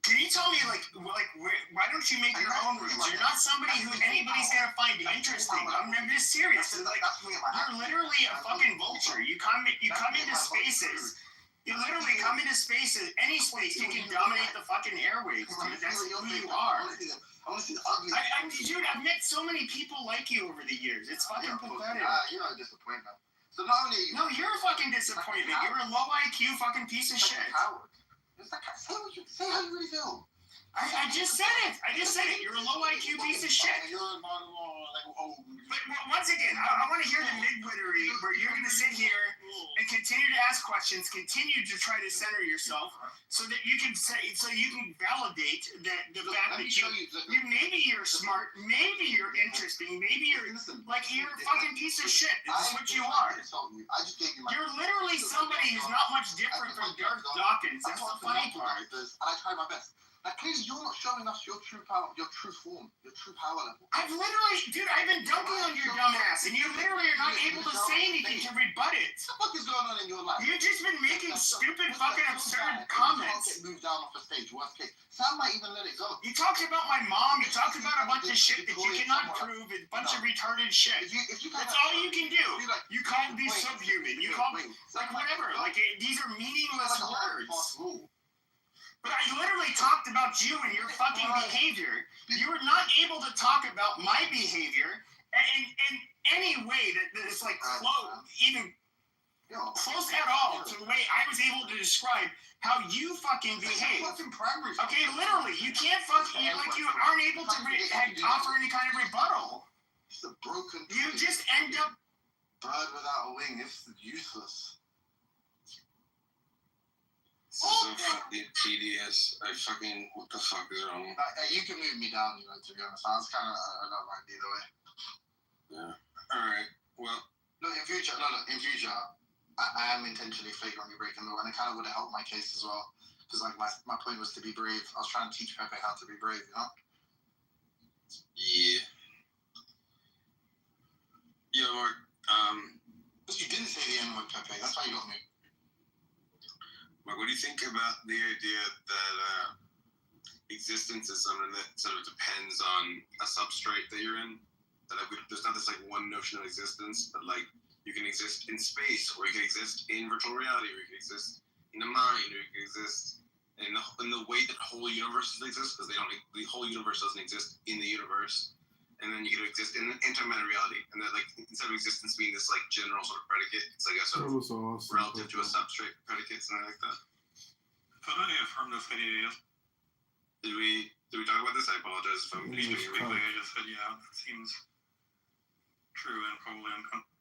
Can you tell me, why don't you make your own rules? You're not somebody who anybody's gonna find interesting. I'm just serious. Like, you're literally a fucking vulture. You come into spaces. You literally come into spaces. Any space you can dominate the fucking airwaves, dude. That's who you are. I want to see the ugly. Dude, I've met so many people like you over the years. It's fucking pathetic. You're a disappointment. So not only No, you're a fucking disappointment. You're a low IQ fucking piece of shit. Say how you really feel. I just said it. You're a low IQ piece of shit. But once again, I want to hear the mid-wittery where you're going to sit here and continue to ask questions, continue to try to center yourself, so that you can validate that the fact that you maybe you're smart, maybe you're interesting, maybe you're a fucking piece of shit. This is what you are. You're literally somebody who's not much different from Darth Dawkins. That's the funny part. And I try my best. Now, clearly, you're not showing us your true power, your true form, your true power level. I've been dunking on your dumb ass, and you literally are not able to say anything to rebut it. What the fuck is going on in your life? You've just been making stupid, fucking absurd comments. Get moved down off the stage, worst case. Sam might even let it go. You talked about my mom, you talked about a bunch of shit that you cannot prove, a bunch of retarded shit. That's all you can do. You called me subhuman, you called me, whatever, these are meaningless words. But I literally talked about you and your fucking behavior. You were not able to talk about my behavior in any way that is close at all to the way I was able to describe how you fucking behave. Okay, literally, you can't you aren't able to offer any kind of rebuttal. It's a broken tree. You just end up bird without a wing. It's useless. So fucking tedious. What the fuck is wrong? You can move me down, to be honest. I was kind of, I don't mind either way. Yeah. Alright, well. Look, in future, I am intentionally flagrantly breaking the law, and it kind of would have helped my case as well. Because, my point was to be brave. I was trying to teach Pepe how to be brave, Yeah. Yeah, Mark, But you didn't say the N-word, Pepe. That's why you got me. Mark, what do you think about the idea that existence is something that sort of depends on a substrate that you're in? That there's not this one notion of existence, but you can exist in space, or you can exist in virtual reality, or you can exist in a mind, or you can exist in the way that whole universes exist, because the whole universe doesn't exist in the universe. And then you can exist in an intermeta reality, and then instead of existence being this general sort of predicate, it's a sort of relative to a substrate predicate, something like that. Could I affirm this idea? Did we talk about this? I apologize if I'm speaking weakly. I just said that seems true and probably uncomfortable.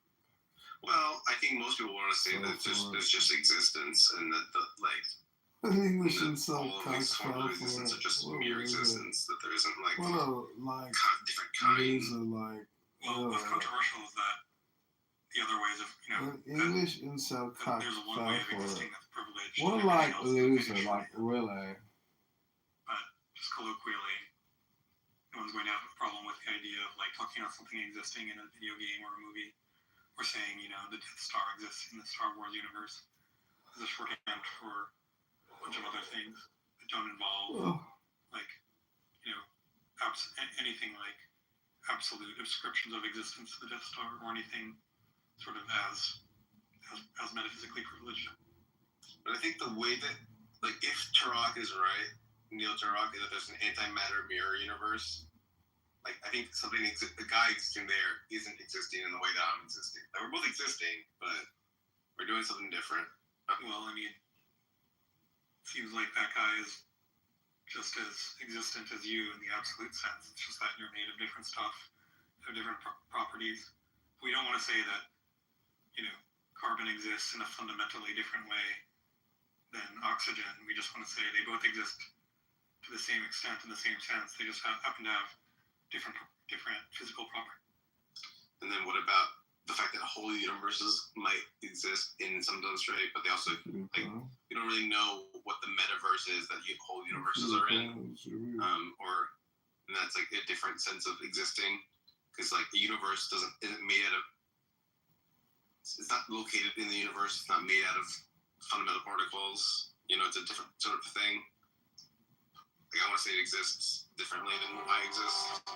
Well, I think most people want to say that there's just existence, and that English insult all of these forms of existence are just mere existence. That there isn't different kinds. Well, what's controversial is that the other ways of English insult there's one way of existing that's privileged. What loser, really? But just colloquially, no one's going to have a problem with the idea of talking about something existing in a video game or a movie, or saying the Death Star exists in the Star Wars universe as a shorthand for a bunch of other things that don't involve anything like absolute ascriptions of existence to the Death Star, or anything sort of as metaphysically privileged. But I think the way that if Turok is right, Neil Turok, is that there's an antimatter mirror universe. I think the guy existing there isn't existing in the way that I'm existing. We're both existing, but we're doing something different. Well, seems like that guy is just as existent as you in the absolute sense. It's just that you're made of different stuff, have different properties. We don't want to say that, carbon exists in a fundamentally different way than oxygen. We just want to say they both exist to the same extent in the same sense. They just happen to have different physical properties. And then what about the fact that whole universes might exist in some substrate, but they also like you don't really know what the metaverse is that whole universes are in, and that's like a different sense of existing, because like the universe isn't made out of, it's not located in the universe, it's not made out of fundamental particles. You know, it's a different sort of thing. Like I want to say it exists differently than I exist.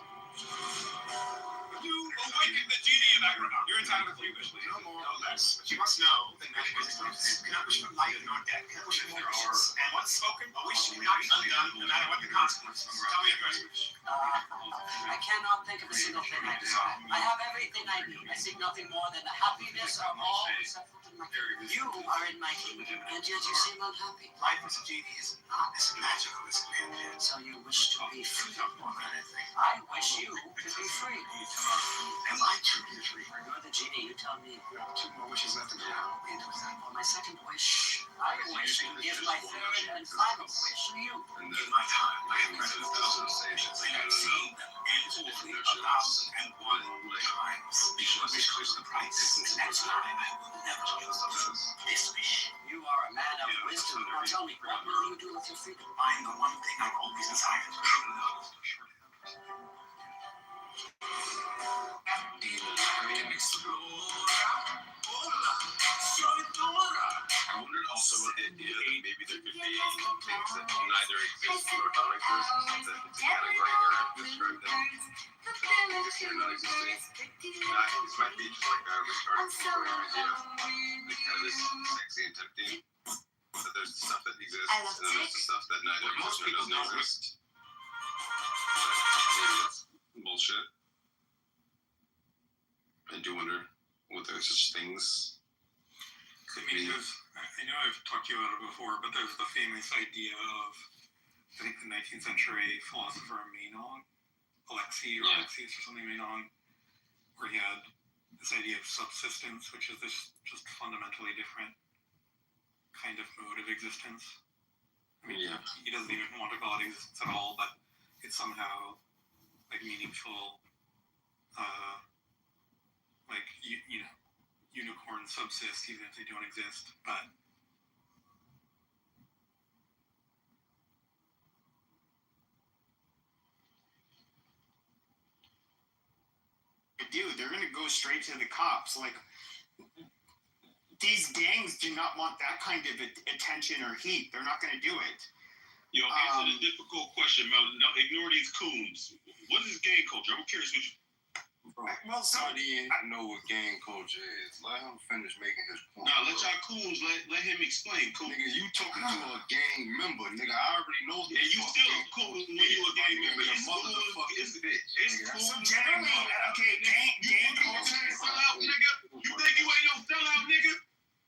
You awaken the genie in that ground. You're entitled to 3 wishes. No more, no less. But you must know that many wishes cannot wish for life nor death. Cannot wish for more wishes. And once spoken, a wish cannot be undone, no matter what the consequences. Tell me your first wish. I cannot think of a single thing I desire. I have everything I need. I seek nothing more than the happiness of all who suffer in my kingdom. You are in my kingdom, and yet you seem unhappy. Life as a genie is not as magical as it may appear. So you wish to be free. More than anything. I wish you to be free. Am I truly free? You're the genie, you tell me. 2 more wishes left to go. Into that. For my second wish, I wish to give my third and final wish to you. In my time, I have read 1,000 sages. I have seen them infinitely 1,001 times. Each wish goes the price. The next time, I will never lose this wish. You are a man of wisdom. Now tell me, what will you do with your freedom? Find the one thing I've always desired. I wondered also about the idea that maybe there could be things that neither exist nor don't exist, that it's a category error to describe them. Existing or not existing. This might be just like a retarded category idea. Like kind of this sexy and tempting. That there's stuff that exists, and then there's the stuff that neither exists nor doesn't exist. Maybe that's bullshit. I do wonder what those such things could be. I know I've talked to you about it before, but there's the famous idea of, I think, the 19th century philosopher Alexis or something, Menon, where he had this idea of subsistence, which is this just fundamentally different kind of mode of existence. I mean, he doesn't even want to call it existence at all, but it's somehow like meaningful, like you know, unicorns subsist even if they don't exist. But dude, they're gonna go straight to the cops. Like, these gangs do not want that kind of attention or heat. They're not gonna do it. Yo, answer the difficult question, Mel. No, ignore these coons. What is gang culture? I'm curious what you. Well, so he didn't know what gang culture is. Let him finish making his point. Nah, let y'all coons let him explain. Cool. Nigga, you talking to a gang member, nigga. I already know. Yeah, you still cool when you a gang member. It's motherfucking bitch. It's cool. So generally, okay, gang culture. Sellout, nigga. You think you ain't no sellout, nigga?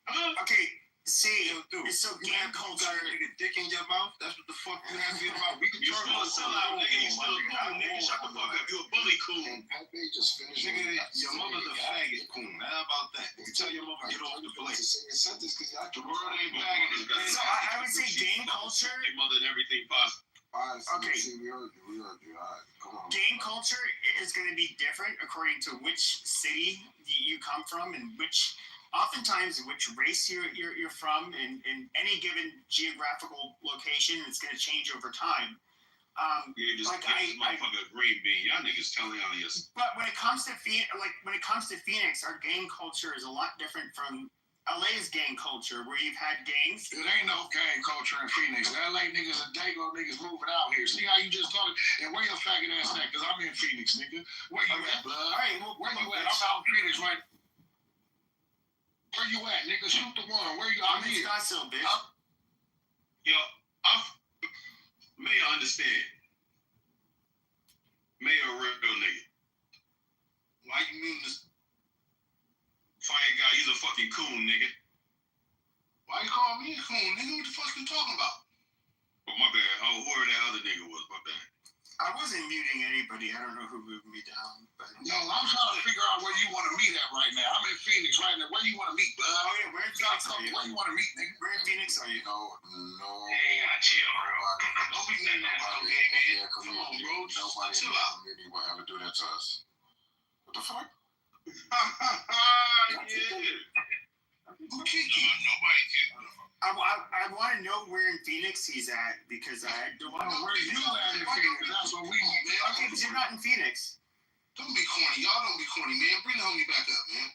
Huh? Okay. See, so gang culture. Nigga, dick in your mouth. That's what the fuck you happy about. We can You still a sellout, nigga. You still a coon, nigga. Shut the fuck up. You a bully coon. Pepe just finished. Nigga, your mother's a faggot coon. How about that? You tell your mother get off the plate. The world ain't faggot. So I would say gang culture. Your mother and everything possible. Okay. We heard you. All right, come on. Gang culture is going to be different according to which city you come from and oftentimes which race you're from in any given geographical location. It's going to change over time. Yeah, just like motherfucker green bean. Y'all niggas telling on us. But when it comes to Phoenix, our gang culture is a lot different from LA's gang culture, where you've had gangs. It ain't no gang culture in Phoenix. LA niggas and Dago niggas moving out here. See how you just talking? And where your faggot ass at? Because I'm in Phoenix, nigga. Where you at, blood? All right, well, where you at? I'm out in Phoenix, right? Where you at, nigga? Shoot the one. Where you? I'm in Scottsdale, bitch. Yo, Mayor understand. Mayor real nigga. Why you mean this fire guy? He's a fucking coon, nigga. Why you call me a coon, nigga? What the fuck you talking about? Oh, my bad. Oh, whoever that other nigga was, my bad. I wasn't muting anybody. I don't know who moved me down. But No, I'm trying to figure out where you want to meet at right now. I'm in Phoenix right now. Where you want to meet, bud? Oh yeah, where in Phoenix are you? Where you want to meet, nigga? Where in Phoenix are you? No. Hey, I chill, bro. Don't be saying that. Okay, man. Yeah, Come on, bro. Nobody Chill out. will ever do that to us. What the fuck? Yeah. Who kicked you? Nobody kicked you. I want to know where in Phoenix he's at because I don't know where you at in Phoenix. That's what we need, man. Okay, because you're not in Phoenix. Don't be corny. Y'all don't be corny, man. Bring the homie back up, man.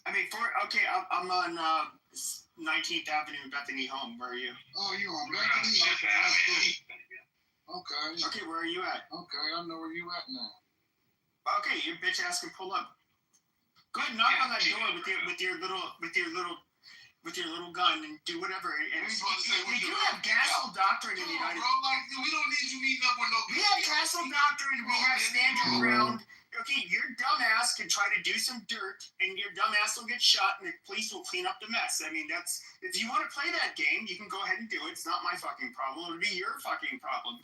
I mean, I'm on 19th Avenue, Bethany Home. Where are you? Oh, you on Bethany? Okay. Okay, where are you at? Okay, I know where you at now. Okay, your bitch ass can pull up. Go ahead, knock on that door with your little gun and do whatever. And we do have castle doctrine in the United States. Bro, like, we don't need you meeting up with no. We have castle doctrine. We have stand your ground. Okay, your dumbass can try to do some dirt, and your dumbass will get shot, and the police will clean up the mess. I mean, that's if you want to play that game, you can go ahead and do it. It's not my fucking problem. It'll be your fucking problem.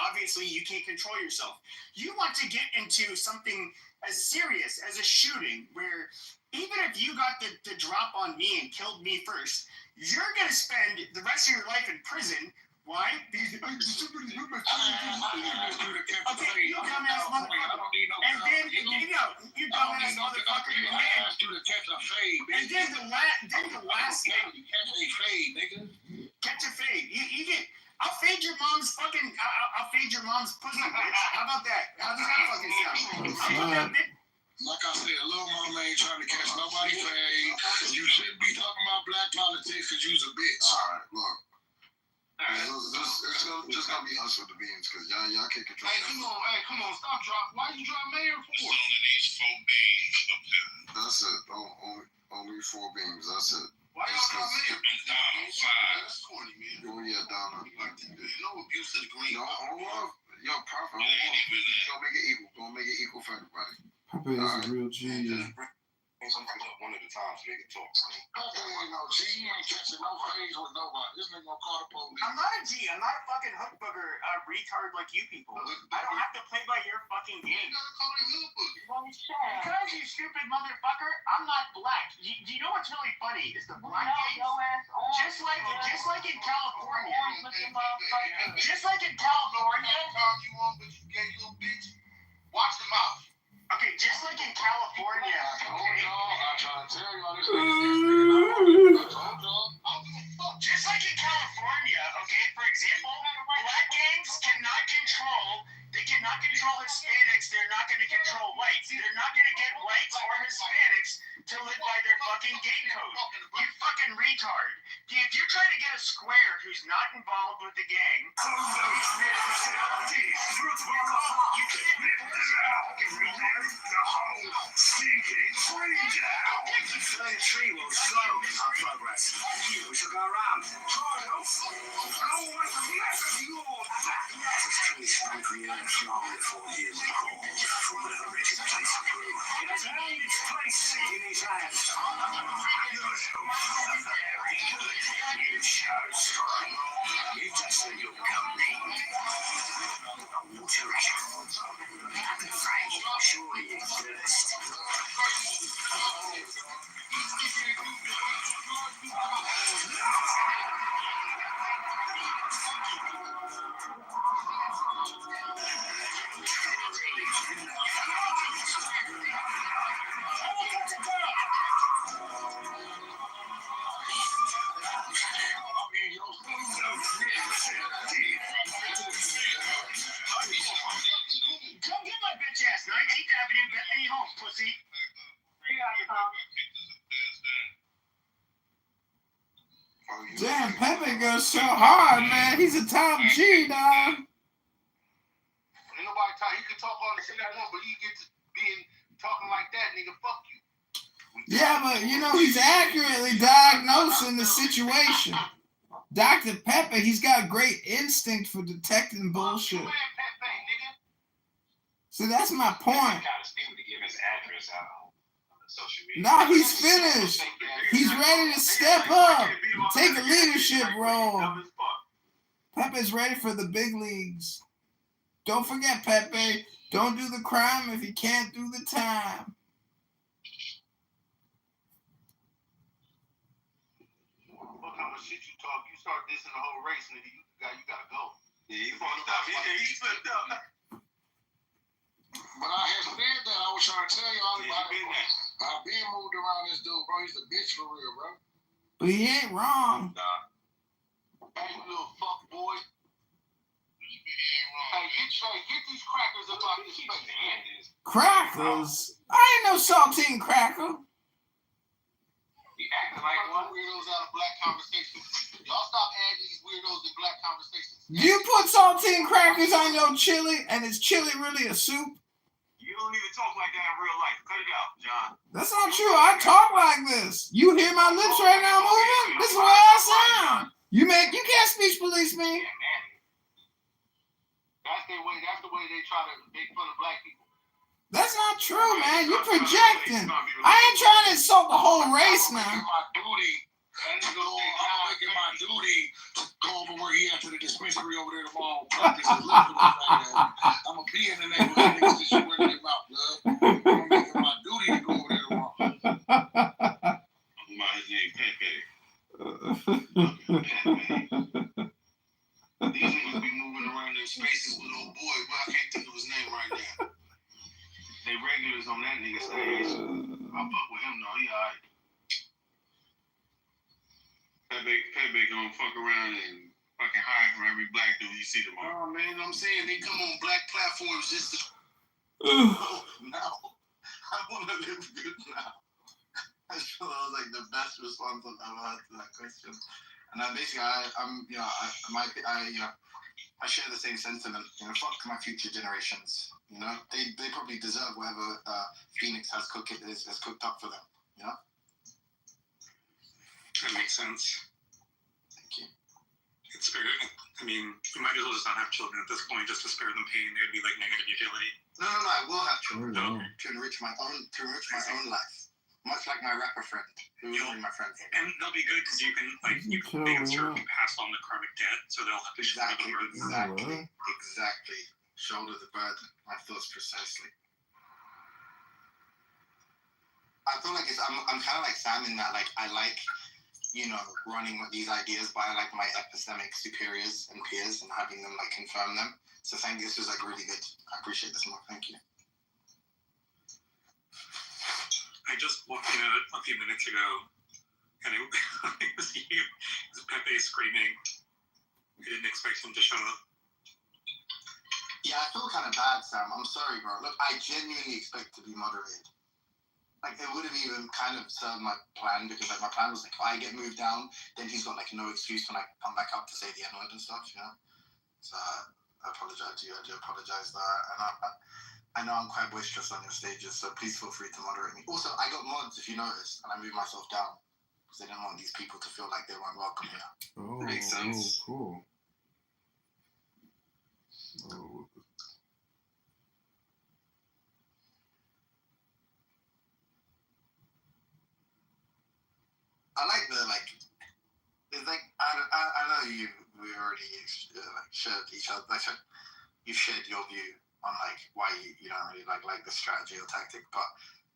Obviously, you can't control yourself. You want to get into something as serious as a shooting, where even if you got the drop on me and killed me first, you're gonna spend the rest of your life in prison. Why? Because somebody hit my okay, you dumbass motherfucker. And then you dumbass motherfucker. And then the last thing. Catch a fade, nigga. Catch a fade. You get. I'll fade your mom's fucking. I'll fade your mom's pussy, bitch. How about that? How does that fucking sound? Like I said, little mama ain't trying to catch nobody fade. You shouldn't be talking about black politics because you's a bitch. All right, look. It's just gonna be us with the beans because y'all can't control. Hey, come on, stop drop. Why you drop mayor for? It's only these 4 beans up here. That's it. Only 4 beams. That's it. Why y'all drop mayor? It's down on 5. That's corny, man. Oh yeah, down on. No abuse to the green. No, hold on. Yo, Prophet, hold on. Don't make it equal. Don't make it equal for everybody. Papa is a real G. Sometimes up one at a time so they can talk. Papa ain't no G. He ain't catching no phase with nobody. This nigga gonna call the police. I'm not a G. I'm not a fucking hook booger retard like you people. I don't have to play by your fucking game. You gotta call it hood booger. Because you stupid motherfucker, I'm not black. Do you know what's really funny? Is the black game just like in California. Just like in California. You want, but you gay little bitch. Watch the mouth. Okay, just like in California. Okay. I'm trying to tell y'all this. Just like in California, okay, for example, black gangs cannot control Hispanics, they're not going to control whites. They're not going to get whites or Hispanics to live by their fucking gang code. You fucking retard. If you're trying to get a square who's not involved with the gang, you can't The tree will slow our progress. We shall go around. From the earth long before years before, from whatever wretched place it grew. It has earned its place in these lands. Very good. You show strong. You just said you'll come me. Water Frank, surely you thirst. Come get my bitch ass. 19th Avenue, Bethany Home, pussy. Damn, Pepe goes so hard, man. He's a top G, dog. Ain't nobody talk. He can talk all the shit I want, but he gets being talking like that, nigga. Fuck you. Yeah, but he's accurately diagnosing the situation. Dr. Pepper, he's got great instinct for detecting bullshit. See, that's my point. Now he's finished. He's ready to step up, take a leadership role. Pepper's ready for the big leagues. Don't forget, Pepe. Don't do the crime if you can't do the time. Look how much shit you talk. You start dissing the whole race, nigga. You gotta go. Yeah, he fucked up. He slipped up. But I have said that. I was trying to tell y'all about it. I've been moved around this dude, bro. He's a bitch for real, bro. But he ain't wrong. Nah. Hey, you little fuck boy. Hey, get these crackers up out this face. Crackers? I ain't no saltine cracker. You acting like one weirdos out of black conversations. Y'all stop adding these weirdos in black conversations. You put saltine crackers on your chili, and is chili really a soup? You don't even talk like that in real life. Cut it out, John. That's not true. I talk like this. You hear my lips right now moving? This is the way I sound. You can't speech police me. Yeah, man. That's the way they try to make fun of black people. That's not true, man. You're projecting. I ain't trying to insult the whole race now. My duty. I'm making my duty to go over where he at to the dispensary over there tomorrow. Practice and look for this right now. I'm going to be in the neighborhood niggas to shoot in their mouth, blood. I'm making my duty to go over there tomorrow. His name Pepe. These niggas be moving around in spaces with old boy, but I can't think of his name right now. They regulars on that nigga stage. I fuck with him though, he alright. Pepe gonna fuck around and fucking hide from every black dude you see tomorrow. Oh man, I'm saying they come on black platforms just to now. I wanna live good now. I feel that was like the best response I've ever had to that question. And I basically I share the same sentiment. Fuck my future generations. They probably deserve whatever Phoenix has cooked up for them. That makes sense. Thank you. It's fair. I mean, you might as well just not have children at this point, just to spare them pain. It would be like negative utility. No. I will have children to enrich my own life. Much like my rapper friend, who is my friend. And they'll be good because you can sort of pass on the karmic debt, so they'll have to Exactly. Shoulder the burden. My thoughts precisely. I feel like I'm kind of like Sam in that, like, I like, running with these ideas by like my epistemic superiors and peers and having them like confirm them. So thank you. This was like really good. I appreciate this more. Thank you. I just walked in a few minutes ago, and it was you. It was Pepe screaming. I didn't expect him to show up. Yeah, I feel kind of bad, Sam. I'm sorry, bro. Look, I genuinely expect to be moderated. Like, it would have even kind of served my plan, because like my plan was like, if I get moved down, then he's got like no excuse when I come back up to say the N-word and stuff, So I apologize to you. I do apologize that. And I know I'm quite boisterous on your stages, so please feel free to moderate me. Also, I got mods, if you noticed, and I moved myself down because they didn't want these people to feel like they weren't welcome here. Oh, makes sense. Cool. Oh. I like it's like, I know we already shared each other, you've shared your view on like why you don't really like the strategy or tactic, but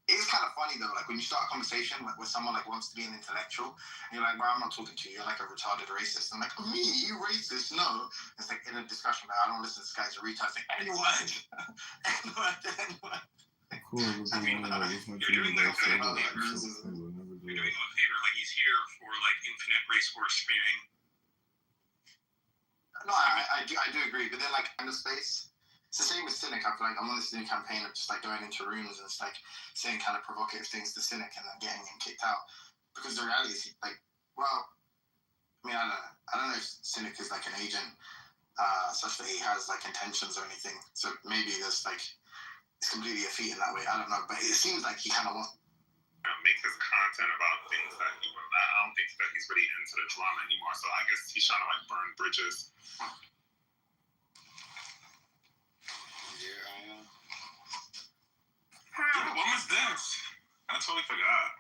it is kind of funny though, like when you start a conversation with someone like wants to be an intellectual, and you're like, bro, I'm not talking to you, you're like a retarded racist. I'm like, me, you racist? No. It's like in a discussion, like, I don't listen to this guy's a retard. It's like, N-word. Cool. You're doing him a favor. Like, he's here for like infinite race war screaming. No, I do agree, but then like in the space, it's the same with Cynic. I feel like I'm on this new campaign of just like going into rooms and it's like saying kind of provocative things to Cynic and then getting him kicked out. Because the reality is like, well, I mean, I don't know if Cynic is like an agent such that he has like intentions or anything. So maybe there's like, it's completely a feat in that way. I don't know, but it seems like he kind of wants make his content about things that he was. I don't think that he's really into the drama anymore. So I guess he's trying to like burn bridges. Yeah. Dude, when was this? I totally forgot.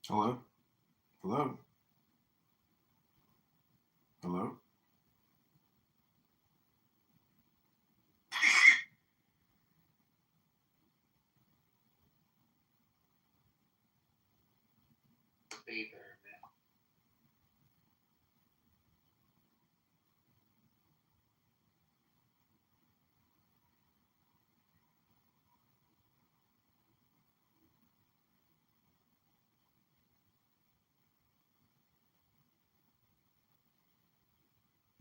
Hello? Hello? Hello?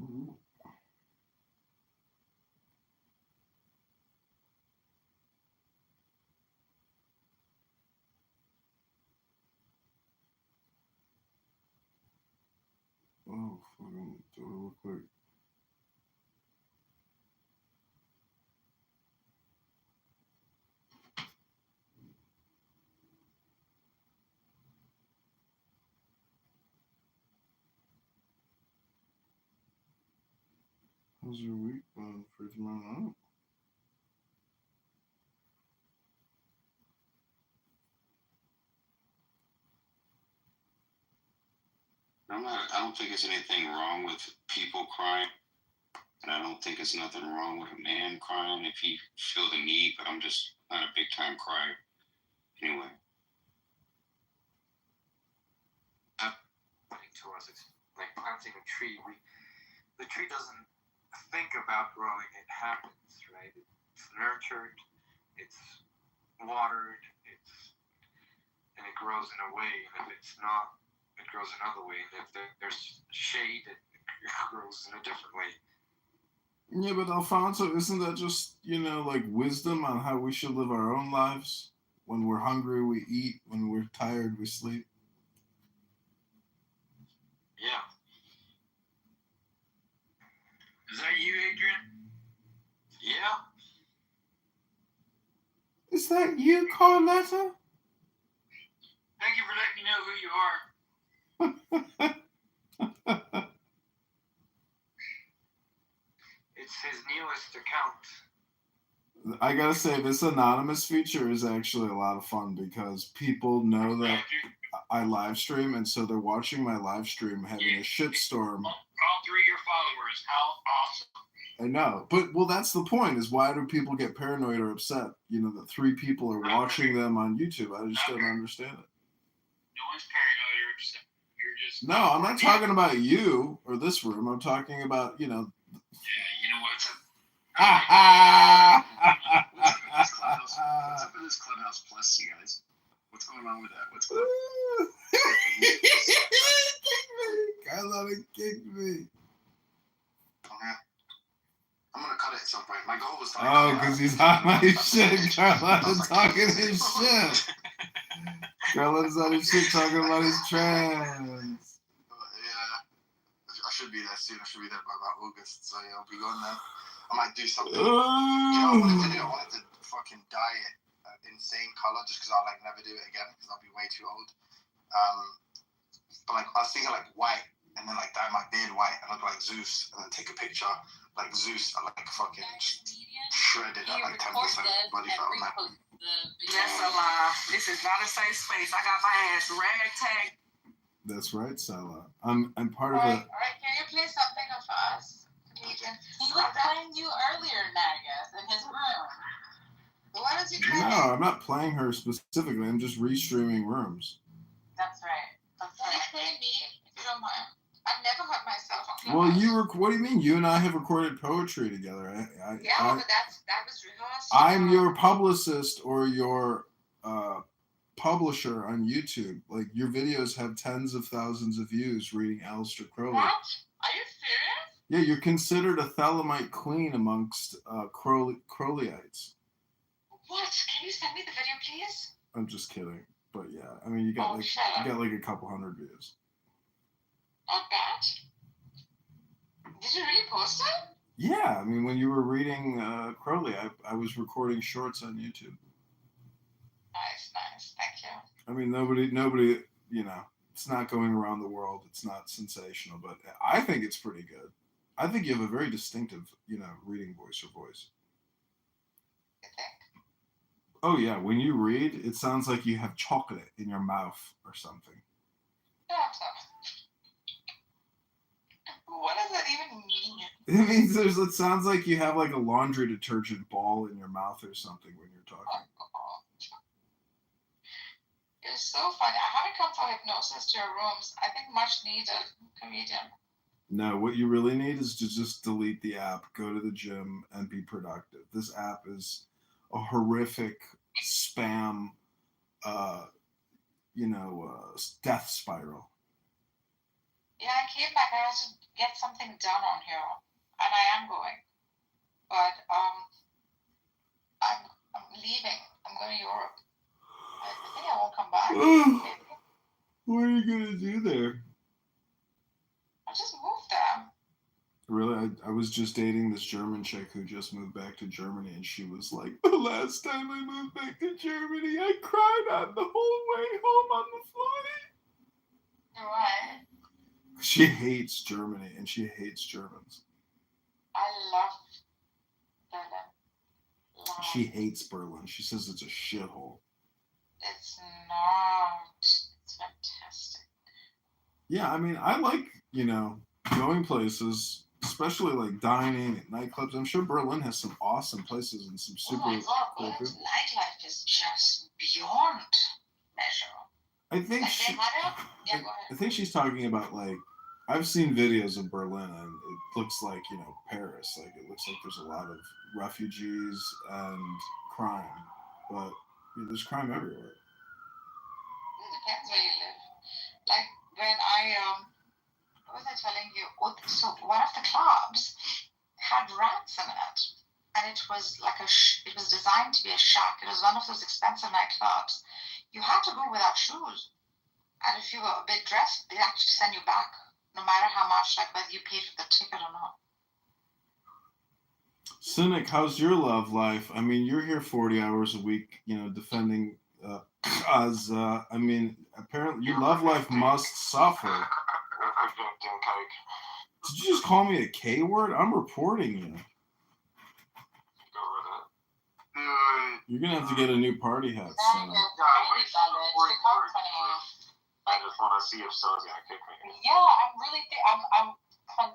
Ooh. Oh, fucking do it real quick. How's your week been for tomorrow night? I don't think there's anything wrong with people crying, and I don't think there's nothing wrong with a man crying if he feel the need. But I'm just not a big time crier, anyway. To us, it's like planting a tree. The tree doesn't think about growing; it happens, right? It's nurtured, it's watered, and it grows in a way. And if it's not, it grows another way. And if there's shade, it grows in a different way. Yeah, but Alfonso, isn't that just, like wisdom on how we should live our own lives? When we're hungry, we eat. When we're tired, we sleep. Yeah. Is that you, Adrian? Yeah. Is that you, Carletta? Thank you for letting me know who you are. It's his newest account. I gotta say, this anonymous feature is actually a lot of fun because people know that I live stream, and so they're watching my live stream having a shitstorm. All 3 of your followers. How awesome. I know, but that's the point, is why do people get paranoid or upset, that 3 people are watching them on YouTube? I just don't understand it. No one's paranoid or upset. You're just... No, I'm not talking about you or this room. I'm talking about, Yeah, you know what? What's up with this Clubhouse Plus, you guys? What's going on with that? What's going on? Carlotta kicked me. I'm gonna cut it at some point. My goal was to... Oh, because he's on my shit. Carlotta talking his shit. Carlotta's on his shit talking about his trans. Yeah. I should be there soon. I should be there by about August. So yeah, I'll be going then. I might do something. You know what I wanted to do? I wanted to fucking dye it insane color just because I'll never do it again because I'll be way too old. But I was thinking white and then dye my beard white and look like Zeus and then take a picture like Zeus and fucking just shredded at 10% body fat on that. That's a lie. This is not a safe space. I got my ass ragtag. That's right, Salah. I'm part of Alright, can you play something of us? Comedian. He was playing you earlier, Nagas, in his room. Why don't you play No, I'm not playing her specifically. I'm just restreaming rooms. That's right. Can you play me, if you don't mind? I've never heard myself on Well, Clubhouse. what do you mean? You and I have recorded poetry together. But that was rehearsed. I'm your publicist or your publisher on YouTube. Your videos have tens of thousands of views reading Aleister Crowley. What? Are you serious? Yeah, you're considered a Thelemite queen amongst Crowleyites. What? Can you send me the video, please? I'm just kidding. But yeah, I mean, you got a couple hundred views. Not bad. Did you really post it? Yeah, I mean, when you were reading Crowley, I was recording shorts on YouTube. Nice. Thank you. I mean, nobody, it's not going around the world. It's not sensational, but I think it's pretty good. I think you have a very distinctive, reading voice or voice. You think? Oh yeah, when you read, it sounds like you have chocolate in your mouth or something. What does that even mean? It means it sounds like you have like a laundry detergent ball in your mouth or something when you're talking. You're so funny. I haven't come for hypnosis to your rooms. I think much needed, comedian. No, what you really need is to just delete the app, go to the gym, and be productive. This app is a horrific spam, death spiral. Yeah, I came back. I had to get something done on here, and I am going. But I'm leaving. I'm going to Europe. I think I won't come back. What are you gonna do there? I just moved there. Really, I was just dating this German chick who just moved back to Germany, and she was like, the last time I moved back to Germany, I cried on the whole way home on the flight. What? She hates Germany, and she hates Germans. I love Berlin. She hates Berlin. She says it's a shithole. It's not. It's fantastic. Yeah, I mean, I like, going places, especially like dining at nightclubs. I'm sure Berlin has some awesome places and some super Oh my God, cool Berlin's people. nightlife is just beyond measure. I think Like they had it. Yeah, go I ahead. think she's talking about like, I've seen videos of Berlin and it looks like, Paris. Like it looks like there's a lot of refugees and crime, but there's crime everywhere. It depends where you live. Like when what was I telling you? So one of the clubs had rats in it, and it was like it was designed to be a shack. It was one of those expensive nightclubs. You had to go without shoes, and if you were a bit dressed, they actually send you back, no matter how much, like whether you paid for the ticket or not. Cynic, how's your love life? I mean, you're here 40 hours a week, defending I mean, apparently your love life must suffer. Did you just call me a K word? I'm reporting you. You're gonna have to get a new party hat, Cynic. I just want to see if someone's gonna kick me. Yeah, I'm really. I'm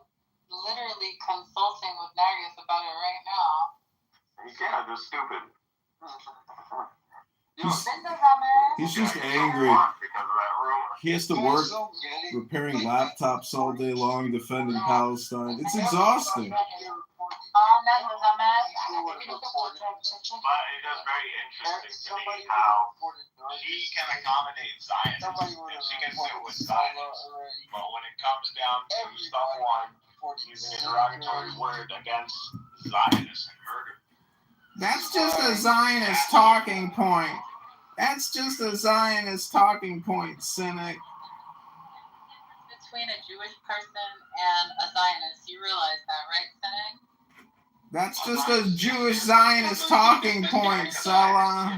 literally consulting with Darius about it right now. You can't. You're stupid. He's just angry. He has to work repairing laptops all day long, defending Palestine. It's exhausting. But it is very interesting to me how she can accommodate Zionists and she can sit with Zionists. But when it comes down to someone using a derogatory word against Zionists and murder, That's just a Zionist talking point. That's just a Zionist talking point, Cynic. Between a Jewish person and a Zionist, you realize that, right, Cynic? That's just a Jewish Zionist talking point, Salah.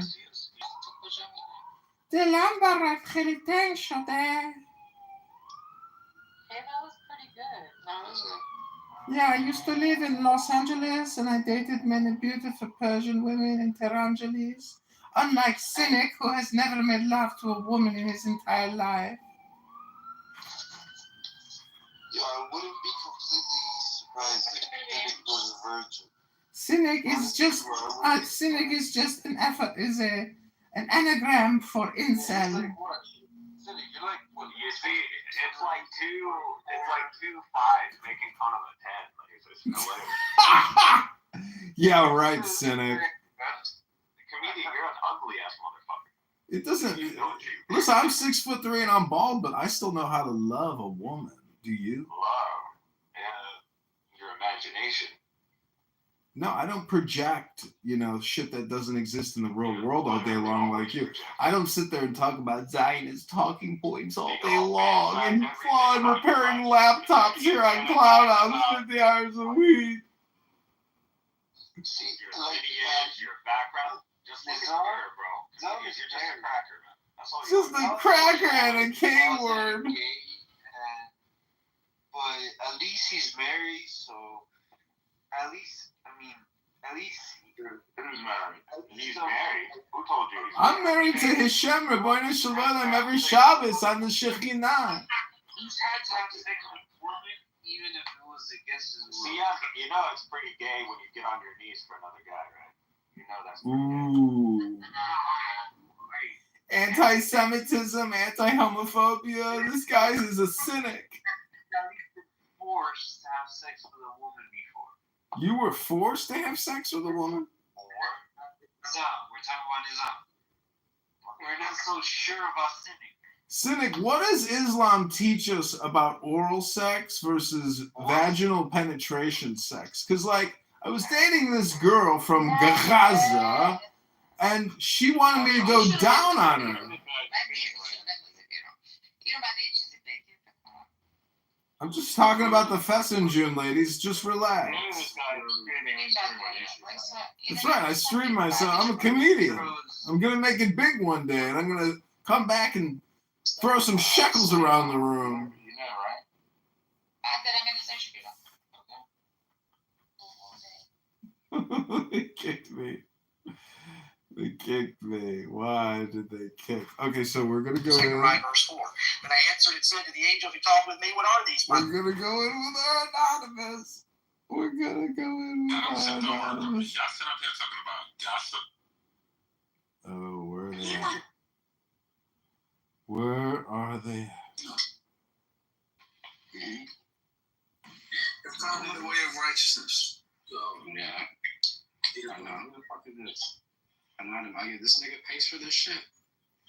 دلم برات خیلی تنگ شده. Hey, that was pretty good. That was good. Yeah, I used to live in Los Angeles and I dated many beautiful Persian women in Tehrangeles. Unlike Cynic, who has never made love to a woman in his entire life. Yeah, I wouldn't be completely surprised if Cynic was a virgin. Cynic is just an anagram for incel. Cynic, you're like, well, you see, it's like two fives making fun of a 10. Like, it's hilarious. Yeah, right, Cynic. Comedian, you're an ugly ass motherfucker. It doesn't. Listen, I'm 6'3" and I'm bald, but I still know how to love a woman. Do you? Love. Yeah. Your imagination. No, I don't project, shit that doesn't exist in the real world all day long like you. I don't sit there and talk about Zionist talking points all day long and flying, repairing laptops here on Cloudhouse 50 hours a week. See, your background, just listen to her, bro. You're just a cracker, man. That's all Just a cracker and a K word. But at least he's married, so at least, At least who's married? He's married. Who told you? I'm married to Hashem, Rabbeinu Shalom, every Shabbos on the Shekhinah. He's had to have sex with women, even if it was against his will. See, you know it's pretty gay when you get on your knees for another guy, right? You know that's pretty gay. Anti-Semitism, anti-homophobia. This guy is a cynic. Now, you've been forced to have sex with a woman before. You were forced to have sex with a woman? We're talking about Islam. We're not so sure about sinning. Cynic, what does Islam teach us about oral sex versus vaginal penetration sex? Because, like, I was dating this girl from Gaza, and she wanted me to go down on her. I'm just talking about the Fessenjun, ladies. Just relax. That's right. I stream myself. I'm a comedian. I'm going to make it big one day, and I'm going to come back and throw some shekels around the room. They kicked me. They kicked me. Why did they kick? Okay, so we're going to go in. Right, verse 4. Then I answered and said to the angel who talked with me, what are these? We're going to go in with our anonymous. We're going to go in with our anonymous. Y'all sit up here talking about gossip. Oh, where are they at? Where are they at? It's not in the way of righteousness. So, yeah. I know. Who the fuck is this? I'm not him. This nigga pays for this shit.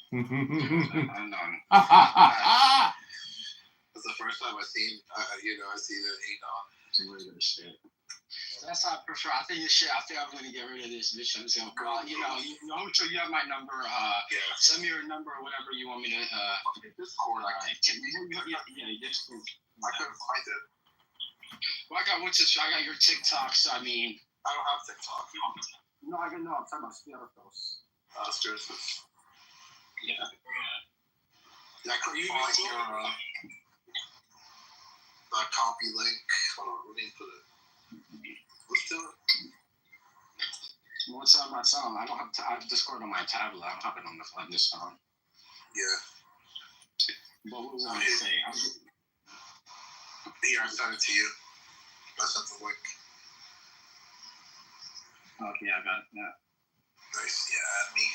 I'm not. That's the first time I seen the Adon. Weird shit. That's how I prefer. I think this shit. I think I'm gonna get rid of this bitch. I'm just gonna call. I'm sure you have my number. Send me your number or whatever you want me to. Discord. Yeah, just. I couldn't find it. Well, I got your TikToks. I mean, I don't have TikTok. No, I don't know. I'm talking about Spiritos. Spiritos. Yeah. I couldn't find your copy link. Hold on, let me put it. Let's do it. What's on my phone? I don't have I have Discord on my tablet. I don't have it on this phone. Yeah. But what was I going to say? Here, I sent it to you. I sent the link. Okay, I got it. Yeah. Nice. Yeah, add me.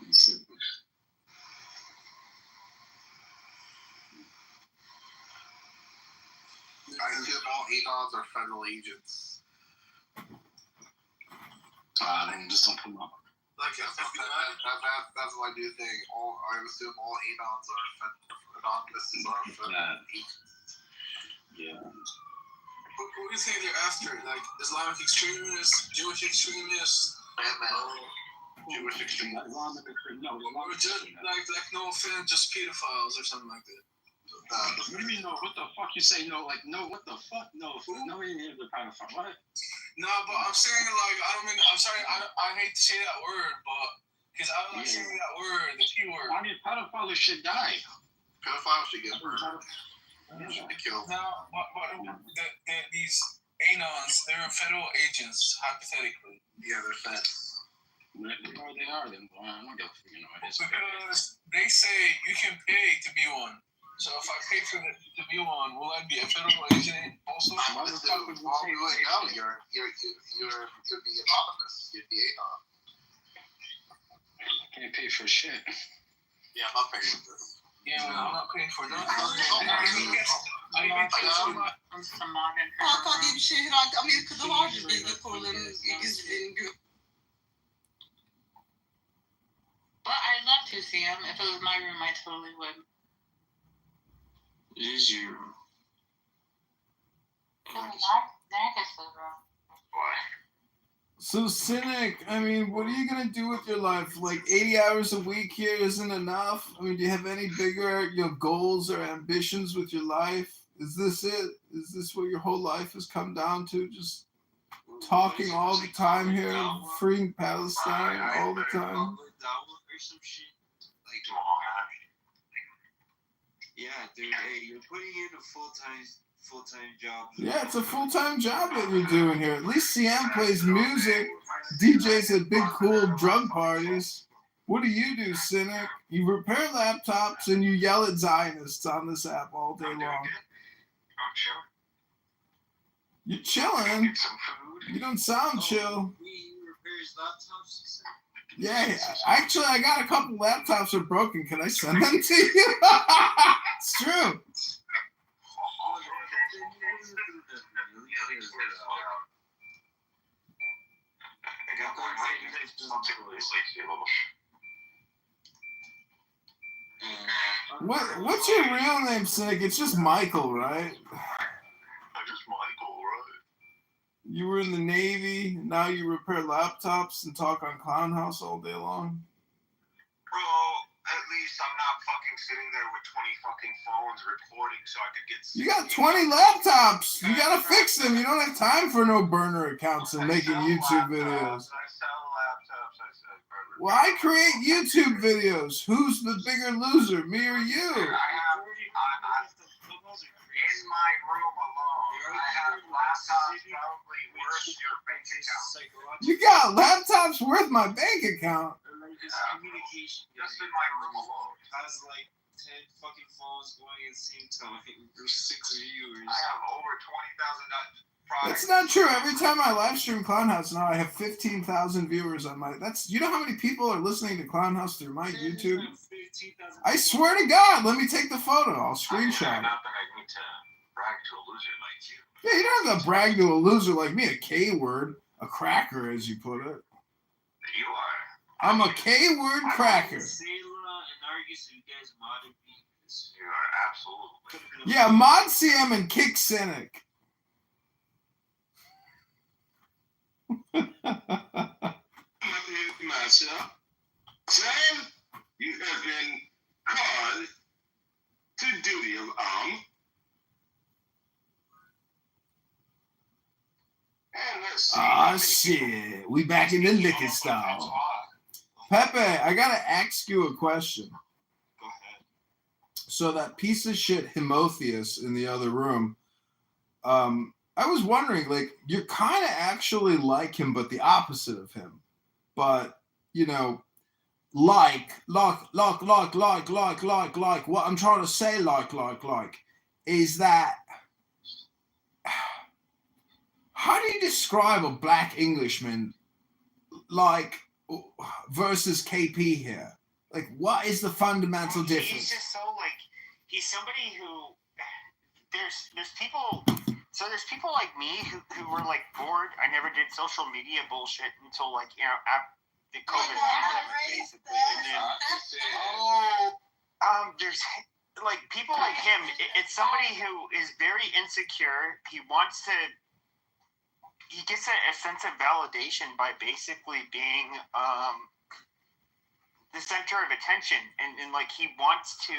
I assume all Adons are federal agents. Then just don't put them up. Like that's what I do think. I assume all Adons are federal agents. Yeah. What do you think they're after? Like Islamic extremists, Jewish extremists? Jewish extremists. Or just like no offense, just pedophiles or something like that. What do you mean? No, what the fuck you say? No, like no, what the fuck? No, nobody needs the pedophile. What? No, but I'm saying like I'm sorry, I hate to say that word, but because I don't like saying that word, the P word. I mean, pedophiles should die. Pedophiles should get murdered. Should be killed. Now, these Anons, they're federal agents, hypothetically. Yeah, they're feds. No, they are. Then I'm not gonna, it is. Because they say you can pay to be one. So if I pay to be one, will I be a federal agent also? No, you'd be anonymous. You'd be Anon. I can't pay for shit. Yeah, I'm not paying for this. Yeah, well, I'm not paying for that. Hakan diye bir şey herhalde Amerika'da vardır bilgi konularının gizliliğini gör. But I'd love to see him. If it was my room, I totally would. It is you. So, Cynic, I mean, what are you going to do with your life? Like, 80 hours a week here isn't enough? I mean, do you have any bigger goals or ambitions with your life? Is this it? Is this what your whole life has come down to? Just talking all the time here, freeing Palestine all the time? Yeah, dude. Hey, you're putting in a full-time job. Yeah, it's a full-time job that you're doing here. At least CM plays music, DJs at big cool drug parties. What do you do, Cynic? You repair laptops and you yell at Zionists on this app all day long. I'm chilling. You're chilling. Get some food. You don't sound chill. He repairs laptops, you said? Yeah, actually, I got a couple laptops that are broken. Can I send them to you? It's true. What's your real name, Cynic? It's just Michael, right? I'm just Michael, right? You were in the Navy. Now you repair laptops and talk on Clown House all day long. Bro, at least I'm not fucking sitting there with 20 fucking phones recording so I could get... You got 20 laptops. You gotta fix them. You don't have time for no burner accounts and making YouTube videos. I sell laptops. I sell... Well, I create YouTube videos. Who's the bigger loser, me or you? I have... in my room alone, I have laptops probably worth your bank account. You got laptops worth my bank account. His communication. Just in my room alone. Has like 10 fucking phones going at the same time. There's 6 viewers. I have over 20,000 That's not true. Every time I live stream Clown House now, I have 15,000 viewers on my... You know how many people are listening to Clown House through my YouTube? I swear to God, let me take the photo. I'll screenshot it. Not that I need to brag to a loser like you. Yeah, you don't have to brag to a loser like me, a K-word, a cracker, as you put it. You are. I'm a K-word cracker. You are absolutely. Yeah, mod CM and kick Cynic. Myself. Sam, you have been called to duty of arm. Ah, shit. We back in the liquor stall. Pepe, I gotta ask you a question. Go ahead. So that piece of shit Himotheus in the other room, I was wondering, like, you're kind of actually like him, but the opposite of him. But, you know, like, what I'm trying to say, is that, how do you describe a black Englishman, like, versus KP here? Like, what is the fundamental difference? He's just so, like, he's somebody who, there's people... So there's people like me who were like bored. I never did social media bullshit until like, you know, after the COVID basically. And then there's like people like him. It's somebody who is very insecure. He gets a sense of validation by basically being the center of attention, and like he wants to,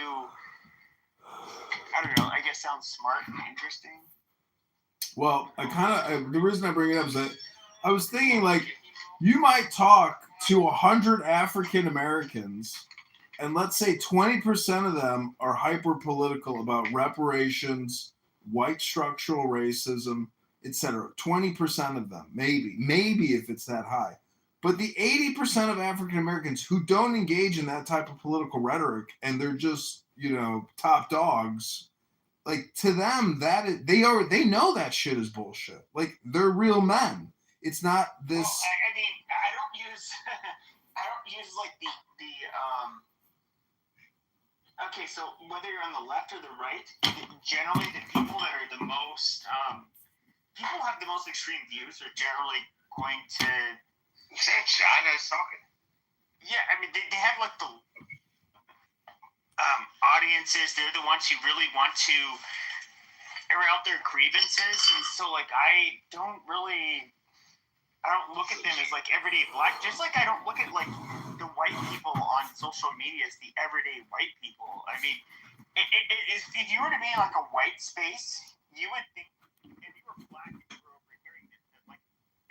I don't know, I guess sounds smart and interesting. Well, the reason I bring it up is that I was thinking, like, you might talk to 100 African Americans, and let's say 20% of them are hyper political about reparations, white structural racism, etc. 20% of them, maybe if it's that high. But the 80% of African Americans who don't engage in that type of political rhetoric, and they're just, you know, top dogs. Like, to them, they know that shit is bullshit. Like, they're real men. It's not this. Well, I mean, I don't use like the Okay, so whether you're on the left or the right, generally the people that are the most people have the most extreme views are generally going to. China's talking. Yeah, I mean they have like the audiences. They're the ones who really want to air out their grievances, and so like I don't look at them as like everyday black, just like I don't look at like the white people on social media as the everyday white people. I mean, if you were to be in like a white space, you would think if you were black and you were over here, like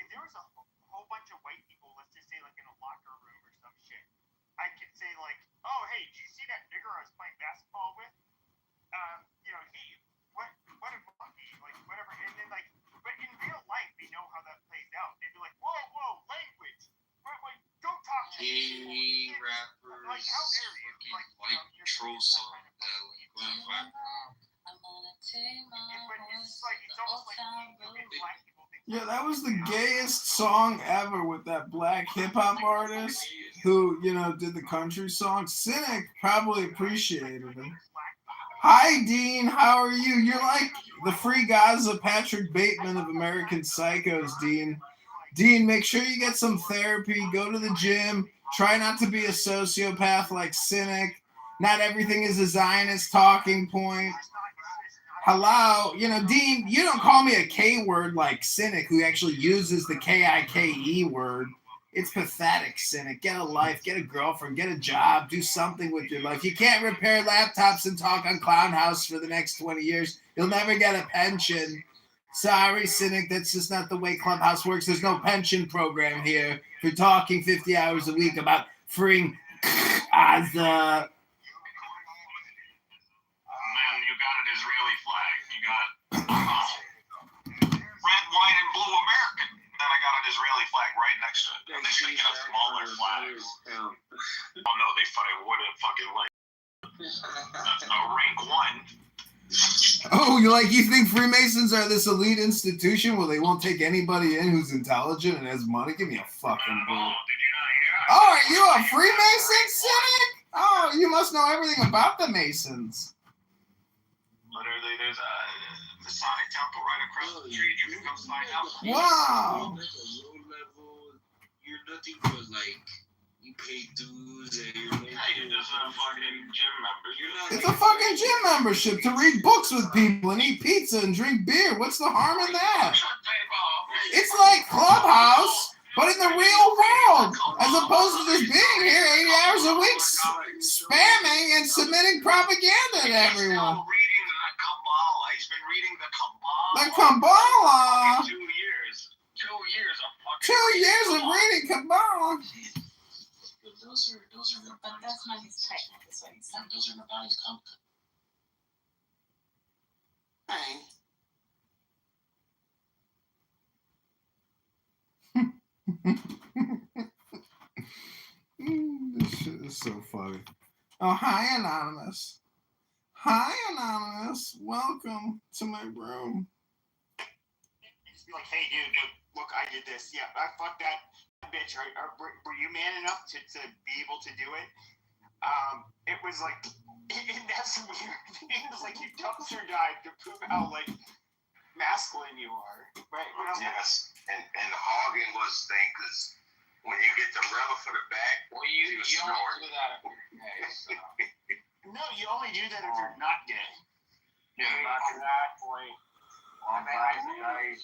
if there was a whole bunch of white people, let's just say like in a locker room or some shit, I could say like, oh hey, did you see that nigger I was playing basketball with? white troll song that went viral. Yeah, that was the gayest song ever with that black hip hop artist who, did the country song. Cynic probably appreciated him. Hi, Dean. How are you? You're like the Free Gaza Patrick Bateman of American Psychos, Dean. Dean, make sure you get some therapy. Go to the gym. Try not to be a sociopath like Cynic. Not everything is a Zionist talking point. Hello, Dean, you don't call me a K word like Cynic, who actually uses the K-I-K-E word. It's pathetic, Cynic. Get a life, get a girlfriend, get a job, do something with your life. You can't repair laptops and talk on Clown House for the next 20 years. You'll never get a pension. Sorry, Cynic, that's just not the way Clubhouse works. There's no pension program here for talking 50 hours a week about freeing as Man, you got an Israeli flag. You got red, white, and blue American. Then I got an Israeli flag right next to it. And they should get a smaller flag. Oh no, they wouldn't fucking like. That's a rank 1. Oh, you think Freemasons are this elite institution where they won't take anybody in who's intelligent and has money? Give me a fucking break. Oh, are you a Freemason, Cynic? Oh, you must know everything about the Masons. Literally, there's a Masonic temple right across the street. You can come sign up. Wow. You're nothing but you pay dues and you're just a fucking gym member. It's a fucking gym membership to read books with people and eat pizza and drink beer. What's the harm in that? It's like Clubhouse, but in the real world, as opposed to just being here 80 hours a week spamming and submitting propaganda to everyone. He's been reading the Kabbalah. The Kabbalah. 2 years. 2 years of fucking. 2 years of reading Kabbalah. Those are But that's not his type. That's what he said. Those are Nabali's comfort. This shit is so funny. Oh, hi, Anonymous. Hi, Anonymous. Welcome to my room. Just be like, hey, dude, look, I did this. Yeah, I fucked that bitch. Were you man enough to be able to do it? It was like, that's weird. It was like you dumpster dive to prove how, masculine you are. Right? Yes. And hogging was the thing, because when you get the rubber for the back, you don't do that if you're gay. So. No, you only do that if you're not gay. Yeah, after that, boy. On guys,